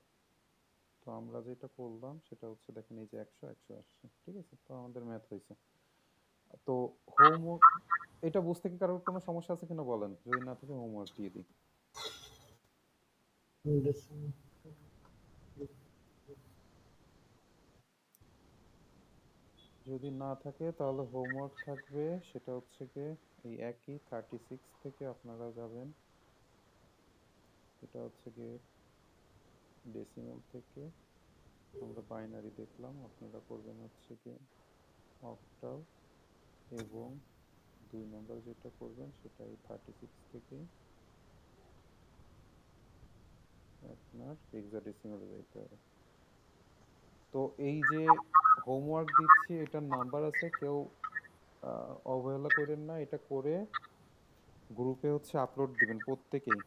Speaker 1: তো আমরা যেটা করলাম সেটা হচ্ছে দেখেন এই যে 100 100 আসছে, ঠিক আছে? তো আমাদের ম্যাথ হয়েছে। তো হোমওয়ার্ক, এটা বুঝতে কি কারোর কোনো সমস্যা আছে কিনা বলেন, যদি না থাকে হোমওয়ার্ক দিয়ে দিই। যদি না থাকে তাহলে হোমওয়ার্ক থাকবে, সেটা হচ্ছে গিয়ে এই একই 36 থেকে আপনারা যাবেন, এটা হচ্ছে গিয়ে ডেসিমাল থেকে আমরা বাইনারি দেখলাম, আপনারা করবেন হচ্ছে গিয়ে অক্টাল, এবং 2 নম্বর যেটা করবেন সেটা এই 36 থেকে আপনার হেক্সাডেসিমালে যাইতে হবে। তো এই যে হোমওয়ার্ক দিচ্ছি, এটার নাম্বার আছে, কেউ অবহেলা করেন না, এটা করে গ্রুপে হচ্ছে আপলোড দিবেন প্রত্যেকেই।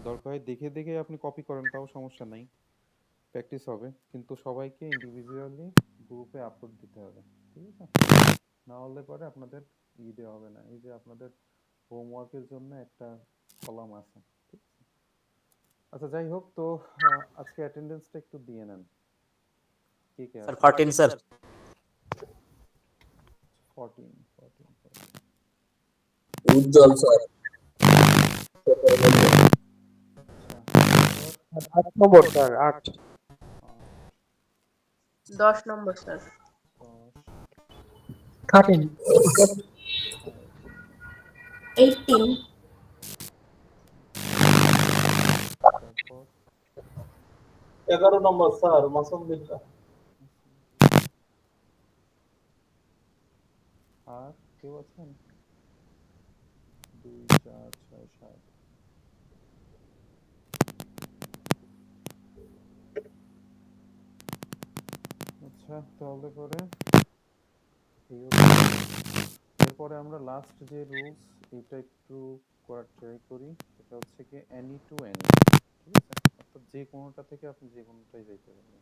Speaker 1: দরকার হয় দেখে দেখে আপনি কপি করেন, তাও সমস্যা নাই, প্র্যাকটিস হবে, কিন্তু সবাইকে ইন্ডিভিজুয়ালি গ্রুপে আপলোড দিতে হবে, ঠিক আছে? না হলে পরে আপনাদের দেওয়া হবে না। এই যে আপনাদের হোমওয়ার্কের জন্য একটা কলাম আছে, ঠিক আছে? আচ্ছা, যাই হোক, তো আজকে অ্যাটেন্ডেন্সটা একটু দিয়ে নেন, কে কে
Speaker 7: স্যার
Speaker 1: আছে?
Speaker 7: 14 স্যার।
Speaker 1: 14 14
Speaker 7: উজ্জ্বল স্যার।
Speaker 1: আচ্ছা,
Speaker 9: 8 নম্বর স্যার, 8।
Speaker 8: 10 নম্বর স্যার।
Speaker 1: 10
Speaker 6: 13
Speaker 8: 18
Speaker 1: তারপর
Speaker 5: 11 নম্বর স্যার, মাসুম বিল্লাহ।
Speaker 1: আর কেউ আছেন? 2 4 6 7। আচ্ছা, তাহলে পরে এই হচ্ছে, এরপরে আমরা লাস্ট যে রুলস এটা একটু করার ট্রাই করি, সেটা হচ্ছে কি এনি টু এনি। ঠিক আছে, অর্থাৎ যে কোনোটা থেকে আপনি যে কোনোটাই যাইতে পারবেন।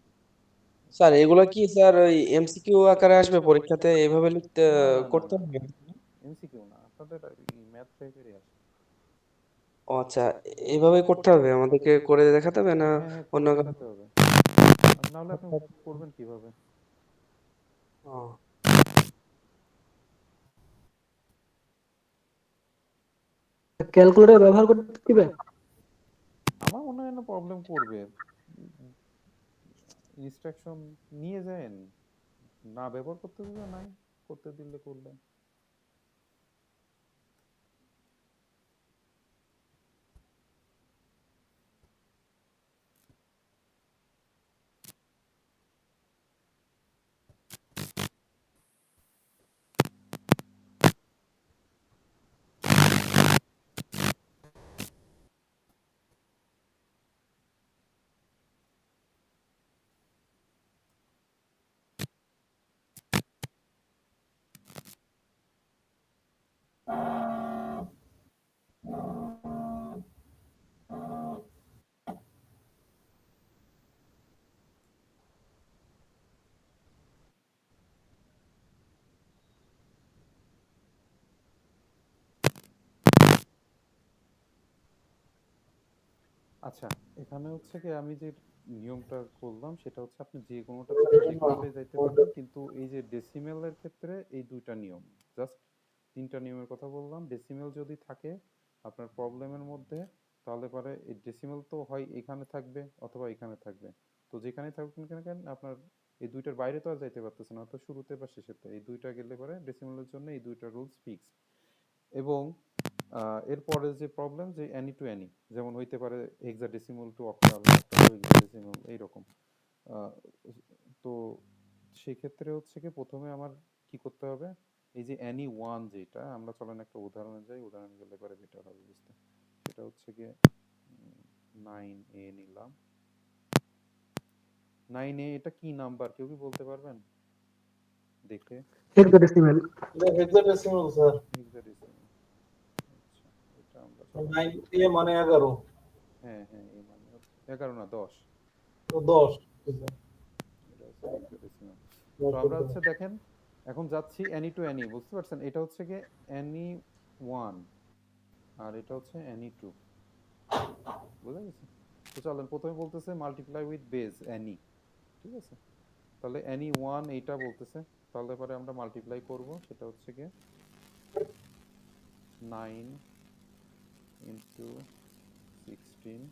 Speaker 9: স্যার এগুলা কি স্যার ওই এমসিকিউ আকারে আসবে পরীক্ষাতে, এভাবে লিখতে
Speaker 1: না না না
Speaker 9: করতে
Speaker 1: না,
Speaker 9: হবে?
Speaker 1: এমসিকিউ না, আপনাদের ম্যাথ টাইপেরই আসে।
Speaker 9: ও আচ্ছা, এইভাবে করতে হবে, আমাদেরকে করে দেখাতে হবে না
Speaker 1: হ্যাঁ হ্যাঁ,
Speaker 9: অন্য
Speaker 1: করে
Speaker 9: কারো?
Speaker 1: দেখাতে হবে, নাহলে আপনি করবেন কিভাবে?
Speaker 9: ও,
Speaker 3: ক্যালকুলেটর ব্যবহার করতে দিবে?
Speaker 1: আমার মনে হয় না প্রবলেম করবে। ইনস্ট্রাকশন নিয়ে যায়েন, না ব্যবহার করতে দিলে নাই, করতে দিলে করলেন। আচ্ছা, এখানে হচ্ছে কি আমি যে নিয়মটা করলাম সেটা হচ্ছে আপনি যে কোনোটা থেকে যে কোনোটাই যাইতে পারবেন, কিন্তু এই যে ডেসিমেলের ক্ষেত্রে এই দুইটা নিয়ম, জাস্ট তিনটা নিয়মের কথা বললাম। ডেসিমেল যদি থাকে আপনার প্রবলেমের মধ্যে, তাহলে পরে এই ডেসিমেল তো হয় এখানে থাকবে অথবা এখানে থাকবে। তো যেখানে থাকুক না কেন আপনার এই দুইটার বাইরে তো আর যাইতে পারতেছে না, তো শুরুতে বা শেষেতে এই দুইটা গেলে পরে ডেসিমেলের জন্য এই দুইটা রুলস ফিক্সড। এবং এরপরে যে প্রবলেম যে অ্যানি টু অ্যানি, যেমন হইতে পারে hexadecimal two octal, octal two hexadecimal এইরকম। আহ, তো সেক্ষেত্রে হচ্ছে কি প্রথমে আমার কি করতে হবে, এই যে অ্যানি ওয়ান যেটা, আমরা চলেন একটা উদাহরণে যাই, উদাহরণ গেলে পরে বেটার হবে বুঝতে। সেটা হচ্ছে গিয়ে 9A নিলাম। 9A এটা কি নাম্বার কেউ কি বলতে পারবেন দেখে?
Speaker 3: হেক্সাডেসিমেল।
Speaker 5: এটা হেক্সাডেসিমাল স্যার।
Speaker 1: হেক্সাডেসিমাল। আচ্ছা, এটা আমরা চলেন
Speaker 5: 9 এ মানে 11,
Speaker 1: হ্যাঁ হ্যাঁ, এই মানে হচ্ছে 11 না 10।
Speaker 5: তো 10। ঠিক আছে,
Speaker 1: এটা হচ্ছে হেক্সাডেসিমাল। তো আমরা হচ্ছে দেখেন এখন যাচ্ছি অ্যানি টু অ্যানি, বুঝতে পারছেন? এটা হচ্ছে গিয়ে অ্যানি ওয়ান আর এটা হচ্ছে অ্যানি টু, বুঝা গেছে? তো চলেন প্রথমে বলতেছে মাল্টিপ্লাই উইথ বেজ অ্যানি, ঠিক আছে? তাহলে অ্যানি ওয়ান এইটা বলতেছে, তাহলে পরে আমরা মাল্টিপ্লাই করব, সেটা হচ্ছে গিয়ে 9 ইন্টু 16,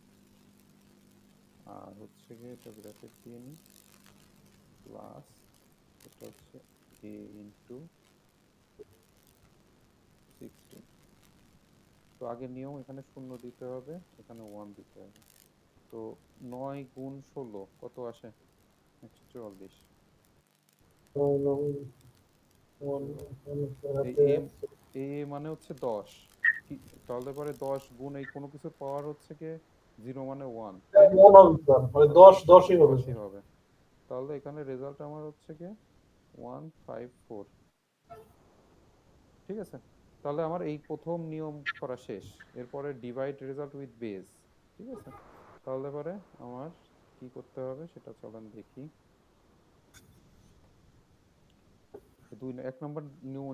Speaker 1: আর হচ্ছে গিয়ে এটা ব্র্যাকেট দিয়ে নিই, প্লাস এটা হচ্ছে a ইন্টু 16। তো আগের নিয়ম, এখানে 0 দিতে হবে, এখানে 1 দিতে হবে। তো 9 গুণ 16 কত আসে? 144। এই এম, এ মানে হচ্ছে 10, তাহলে পরে 10 গুণ এই কোনো কিছুর পাওয়ার হচ্ছে কি 0 মানে 1, তাই না?
Speaker 5: 1 হবে স্যার, মানে 10 10ই হবে
Speaker 1: 10ই
Speaker 5: স্যার।
Speaker 1: হবে। তাহলে এখানে রেজাল্ট আমার হচ্ছে কি 154, ঠিক আছে? তাহলে আমার এই প্রথম নিয়ম করা শেষ। এরপরে ডিভাইড রেজাল্ট উইথ বেস, ঠিক আছে? তাহলে পরে আমার কি করতে হবে সেটা চলেন দেখি। এক নম্বর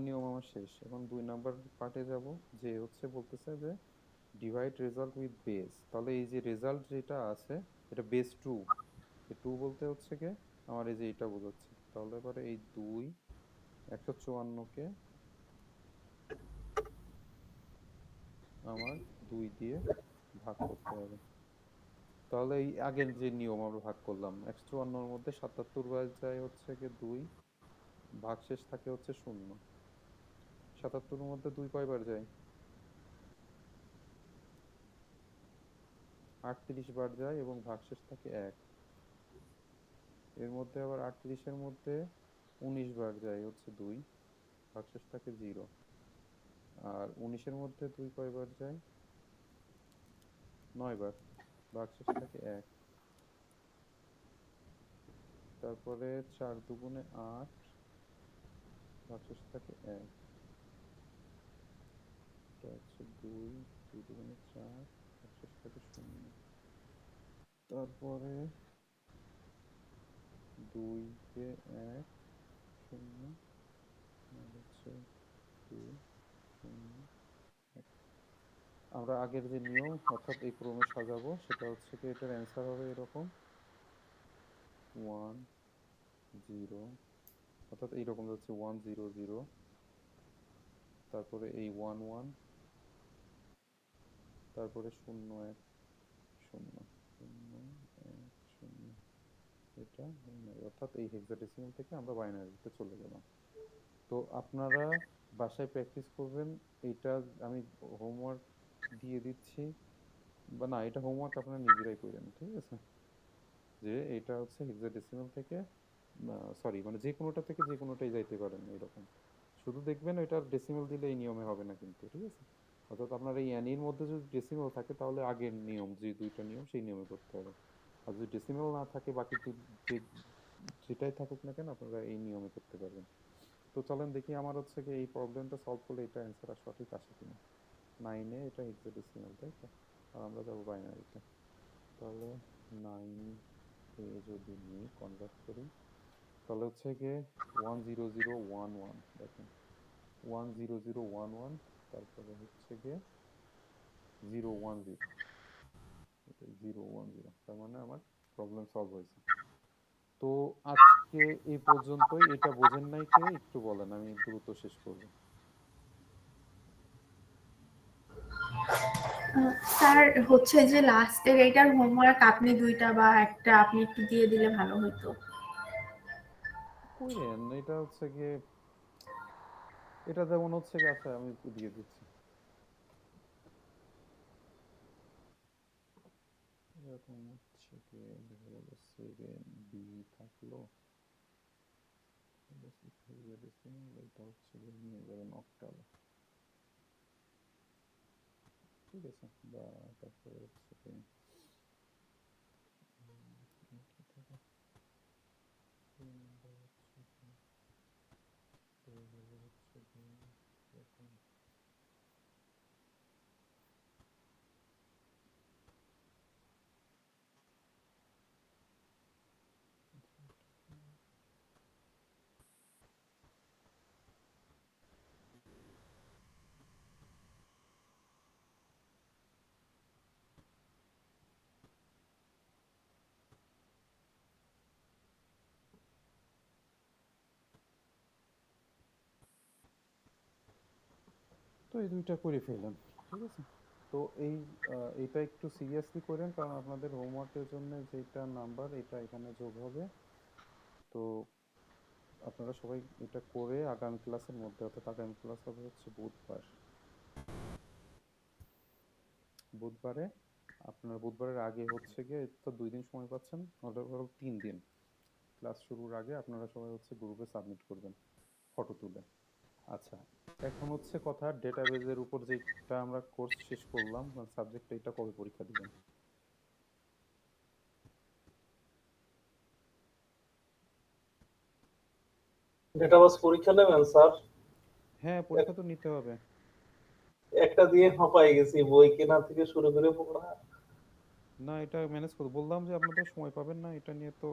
Speaker 1: নিয়ম আমার শেষ, এখন 2 নম্বর পার্টে যাব, যে হচ্ছে বলতেছে যে ডিভাইড রেজাল্ট উইথ বেস। তাহলে এই যে রেজাল্ট যেটা আছে এটা বেস 2, এই 2 বলতে হচ্ছে কি আমার এই যে এটা বোঝাচ্ছে। তাহলে পরে এই 2 154 কে আমার 2 দিয়ে ভাগ করতে হবে। তাহলে এই আগের যে নিয়ম আমরা ভাগ করলাম, 154 মধ্যে 77 বার যায় হচ্ছে কি 2, ভাগশেষ থাকে হচ্ছে 0। 77 মধ্যে 2 কয়বার যায়? 38 বার যায় এবং ভাগশেষ থাকে 1। এর মধ্যে আবার 38-এর মধ্যে 19 বার যায় হচ্ছে 2, ভাগশেষ থাকে 0। আর 19-এর মধ্যে 2 কয়বার যায়? 9 বার, ভাগশেষ থাকে 1। তারপরে 4 দুগুণে 8, ভাগশেষ থাকে 1। এটা হচ্ছে 2, 2 দুগুণে 4, ভাগশেষ থাকে 0। তারপরে 2 কে 1, 0, আর হচ্ছে 2, 0, 1। আমরা আগের যে নিয়ম অর্থাৎ এই ক্রমে সাজাবো সেটা হচ্ছে কি এটার অ্যান্সার হবে এরকম 1 0, অর্থাৎ এইরকম হচ্ছে 1 0 0, তারপরে এই 1 1, তারপরে 0 1 0 0 1 0। এটা বাইনারি, অর্থাৎ এই হেক্সাডেসিমাল থেকে আমরা বাইনারিতে চলে গেলাম। তো আপনারা বাসায় প্র্যাকটিস করবেন। এইটা আমি হোমওয়ার্ক দিয়ে দিচ্ছি, বা না, এটা হোমওয়ার্ক আপনারা নিজেরাই করেন, ঠিক আছে? যে এটা হচ্ছে হেক্সাডেসিমাল থেকে, সরি মানে যে কোনোটা থেকে যে কোনোটাই যাইতে পারেন এরকম। শুধু দেখবেন ওইটার ডেসিমাল দিলে এই নিয়মে হবে না কিন্তু, ঠিক আছে? অর্থাৎ আপনার এই এর মধ্যে যদি ডেসিমাল থাকে তাহলে আগের নিয়ম যে দুইটা নিয়ম সেই নিয়মে করতে হবে। আর যদি ডেসিমাল না থাকে বাকি যে যেটাই থাকুক না কেন আপনারা এই নিয়মে করতে পারবেন। তো চলেন দেখি আমার হচ্ছে কি এই প্রবলেমটা সলভ করলে এটা অ্যান্সার সঠিক আসে কিনা। 9-এ এটা হেক্সাডেসিমাল, তাই তো? আর আমরা যাবো বাইনারিতে। তাহলে 9-এ যদি নিই কনভার্ট করি তাহলে হচ্ছে গিয়ে 1 0 0 1 1, দেখেন 1 0 0 1 1, তারপরে হচ্ছে গিয়ে 0 1 0, 0 1 0। তার মানে আমার প্রবলেম সলভ হয়েছে। তো আজকে এই পর্যন্তই। এটা বোঝেন নাই কে একটু বলেন, আমি দ্রুত শেষ করব।
Speaker 8: স্যার হচ্ছে যে লাস্টের এইটার হোমওয়ার্ক আপনি 2টা বা একটা আপনি একটু দিয়ে দিলে ভালো হতো।
Speaker 1: কইরেন এটা হচ্ছে গিয়ে, এটা যেমন হচ্ছে গিয়ে, আচ্ছা আমি দিয়ে দিচ্ছি। এরকম হচ্ছে গিয়ে দেখা গেল 7B থাকলো, এটা হচ্ছে গিয়ে নিয়ে যাবেন অক্টাল, ঠিক আছে? বা তারপরে হচ্ছে গিয়ে কি থাকে, 2 নাম্বার হচ্ছে গিয়ে, 2 হলো হচ্ছে গিয়ে এরকম। তো এই দুইটা করে ফেললাম, ঠিক আছে? তো এইটা একটু সিরিয়াসলি করেন, কারণ আপনাদের হোমওয়ার্কের জন্য যেটা নাম্বার এটা এখানে যোগ হবে। তো আপনারা সবাই এটা করে আগামী ক্লাসের মধ্যে, অর্থাৎ আগামী ক্লাস হবে হচ্ছে বুধবারে আপনার বুধবারের আগে হচ্ছে গিয়ে, তো 2 দিন সময় পাচ্ছেন, ওভারঅল 3 দিন ক্লাস শুরুর আগে আপনারা সবাই হচ্ছে গ্রুপে সাবমিট করবেন ফটো তুলে। আচ্ছা, এখন হচ্ছে কথা ডেটাবেজের উপর যেটা আমরা কোর্স শেষ করলাম, সাবজেক্টটা এটা কবে পরীক্ষা দিবেন?
Speaker 5: ডেটাবেস পরীক্ষা নেবেন স্যার?
Speaker 1: হ্যাঁ, পরীক্ষা তো নিতে হবে।
Speaker 5: একটা দিয়ে হাঁপাই গেছি, বই কেনা থেকে শুরু করে পড়া।
Speaker 1: না, এটা ম্যানেজ করব, বললাম যে আপনাদের সময় পাবেন না এটা নিয়ে, তো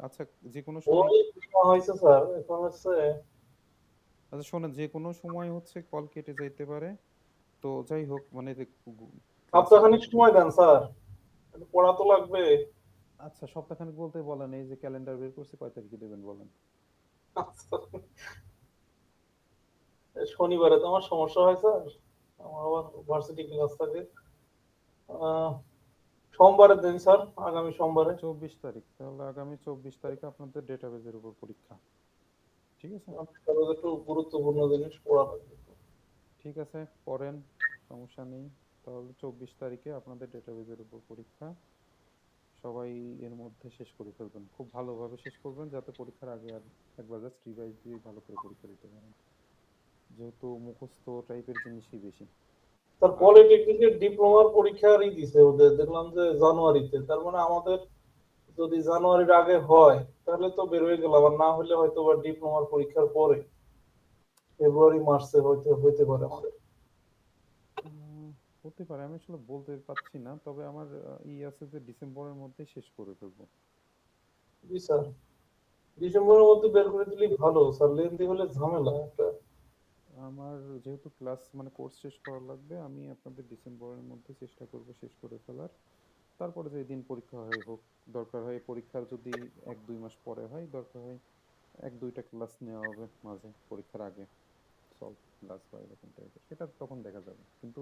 Speaker 1: আচ্ছা যে কোনো সময়।
Speaker 5: বই কেনা হয়েছে স্যার, এখন হচ্ছে
Speaker 1: আচ্ছা শোনেন, যে কোনো সময় হচ্ছে কল কেটে যাইতে পারে, তো যাই হোক মানে ক্লাসে তো।
Speaker 5: সপ্তাহখানিক সময় দেন স্যার, একটু পড়া তো লাগবে।
Speaker 1: আচ্ছা সপ্তাহখানেক বলতে বলেন, এই যে ক্যালেন্ডার বের করছি, কয় তারিখে দেবেন বলেন?
Speaker 5: আচ্ছা, শনিবারে তো আমার সমস্যা হয় স্যার, আমার আবার ভার্সিটি ক্লাস থাকে। আহ, সোমবারের দিন স্যার, আগামী সোমবারে।
Speaker 1: 24 তারিখ, তাহলে আগামী 24 তারিখে আপনাদের ডেটাবেজের উপর পরীক্ষা, ঠিক আছে?
Speaker 5: তবে একটু গুরুত্বপূর্ণ জিনিস পড়া লাগবে।
Speaker 1: ঠিক আছে, পড়েন, সমস্যা নেই। তাহলে 24 তারিখে আপনাদের ডেটাবেজের উপর পরীক্ষা। সবাই এর মধ্যে শেষ করে ফেলবেন, খুব ভালোভাবে শেষ করবেন যাতে পরীক্ষার আগে আর একবার জাস্ট রিভাইজ দিয়ে ভালো করে পরীক্ষা দিতে পারেন, যেহেতু মুখস্থ টাইপের জিনিসই বেশি।
Speaker 5: স্যার
Speaker 1: আর
Speaker 5: পলিটেকনিকের ডিপ্লোমার পরীক্ষারই দিছে ওদের, দেখলাম যে জানুয়ারিতে। তার মানে আমাদের যদি জানুয়ারির আগে হয় তাহলে তো বের হয়ে গেলাম, আর না হলে হয়তো বা ডিপ্লোমার পরীক্ষার পরে ফেব্রুয়ারি মার্চে হয়তো হইতে পারে আমাদের।
Speaker 1: উম, হতে পারে, আমি আসলে বলতে পারছি না, তবে আমার আছে যে ডিসেম্বরের মধ্যে শেষ করে ফেলবো।
Speaker 5: জি স্যার, ডিসেম্বরের মধ্যে বের করে দিলেই ভালো স্যার, লেন্দি হলে ঝামেলা একটা।
Speaker 1: আমার যেহেতু ক্লাস মানে কোর্স শেষ করা লাগবে, আমি আপনাদের ডিসেম্বরের মধ্যে চেষ্টা করব শেষ করে ফেলার। তারপরে যে দিন পরীক্ষা হয় হোক, দরকার হয় পরীক্ষার যদি 1-2 মাস পরে হয়, দরকার হয় 1-2টা ক্লাস নেওয়া হবে মাঝে পরীক্ষার আগে, সলভ ক্লাস বা এরকম টাইপের, সেটা তখন দেখা যাবে। কিন্তু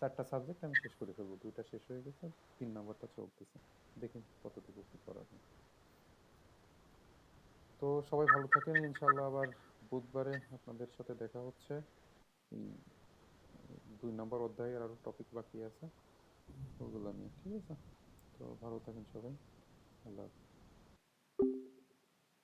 Speaker 1: 4টা সাবজেক্ট আমি শেষ করে ফেলবো, 2টা শেষ হয়ে গেছে, 3 নাম্বারটা চলতেছে, দেখি কতটুকু কি করা যায়। তো সবাই ভালো থাকেন, ইনশাল্লাহ আবার বুধবারে আপনাদের সাথে দেখা হচ্ছে। এই 2 নম্বর অধ্যায়ের আরো টপিক বাকি আছে, ওগুলো নিয়ে, ঠিক আছে? তো ভালো থাকেন সবাই, আল্লাহ হাফেজ।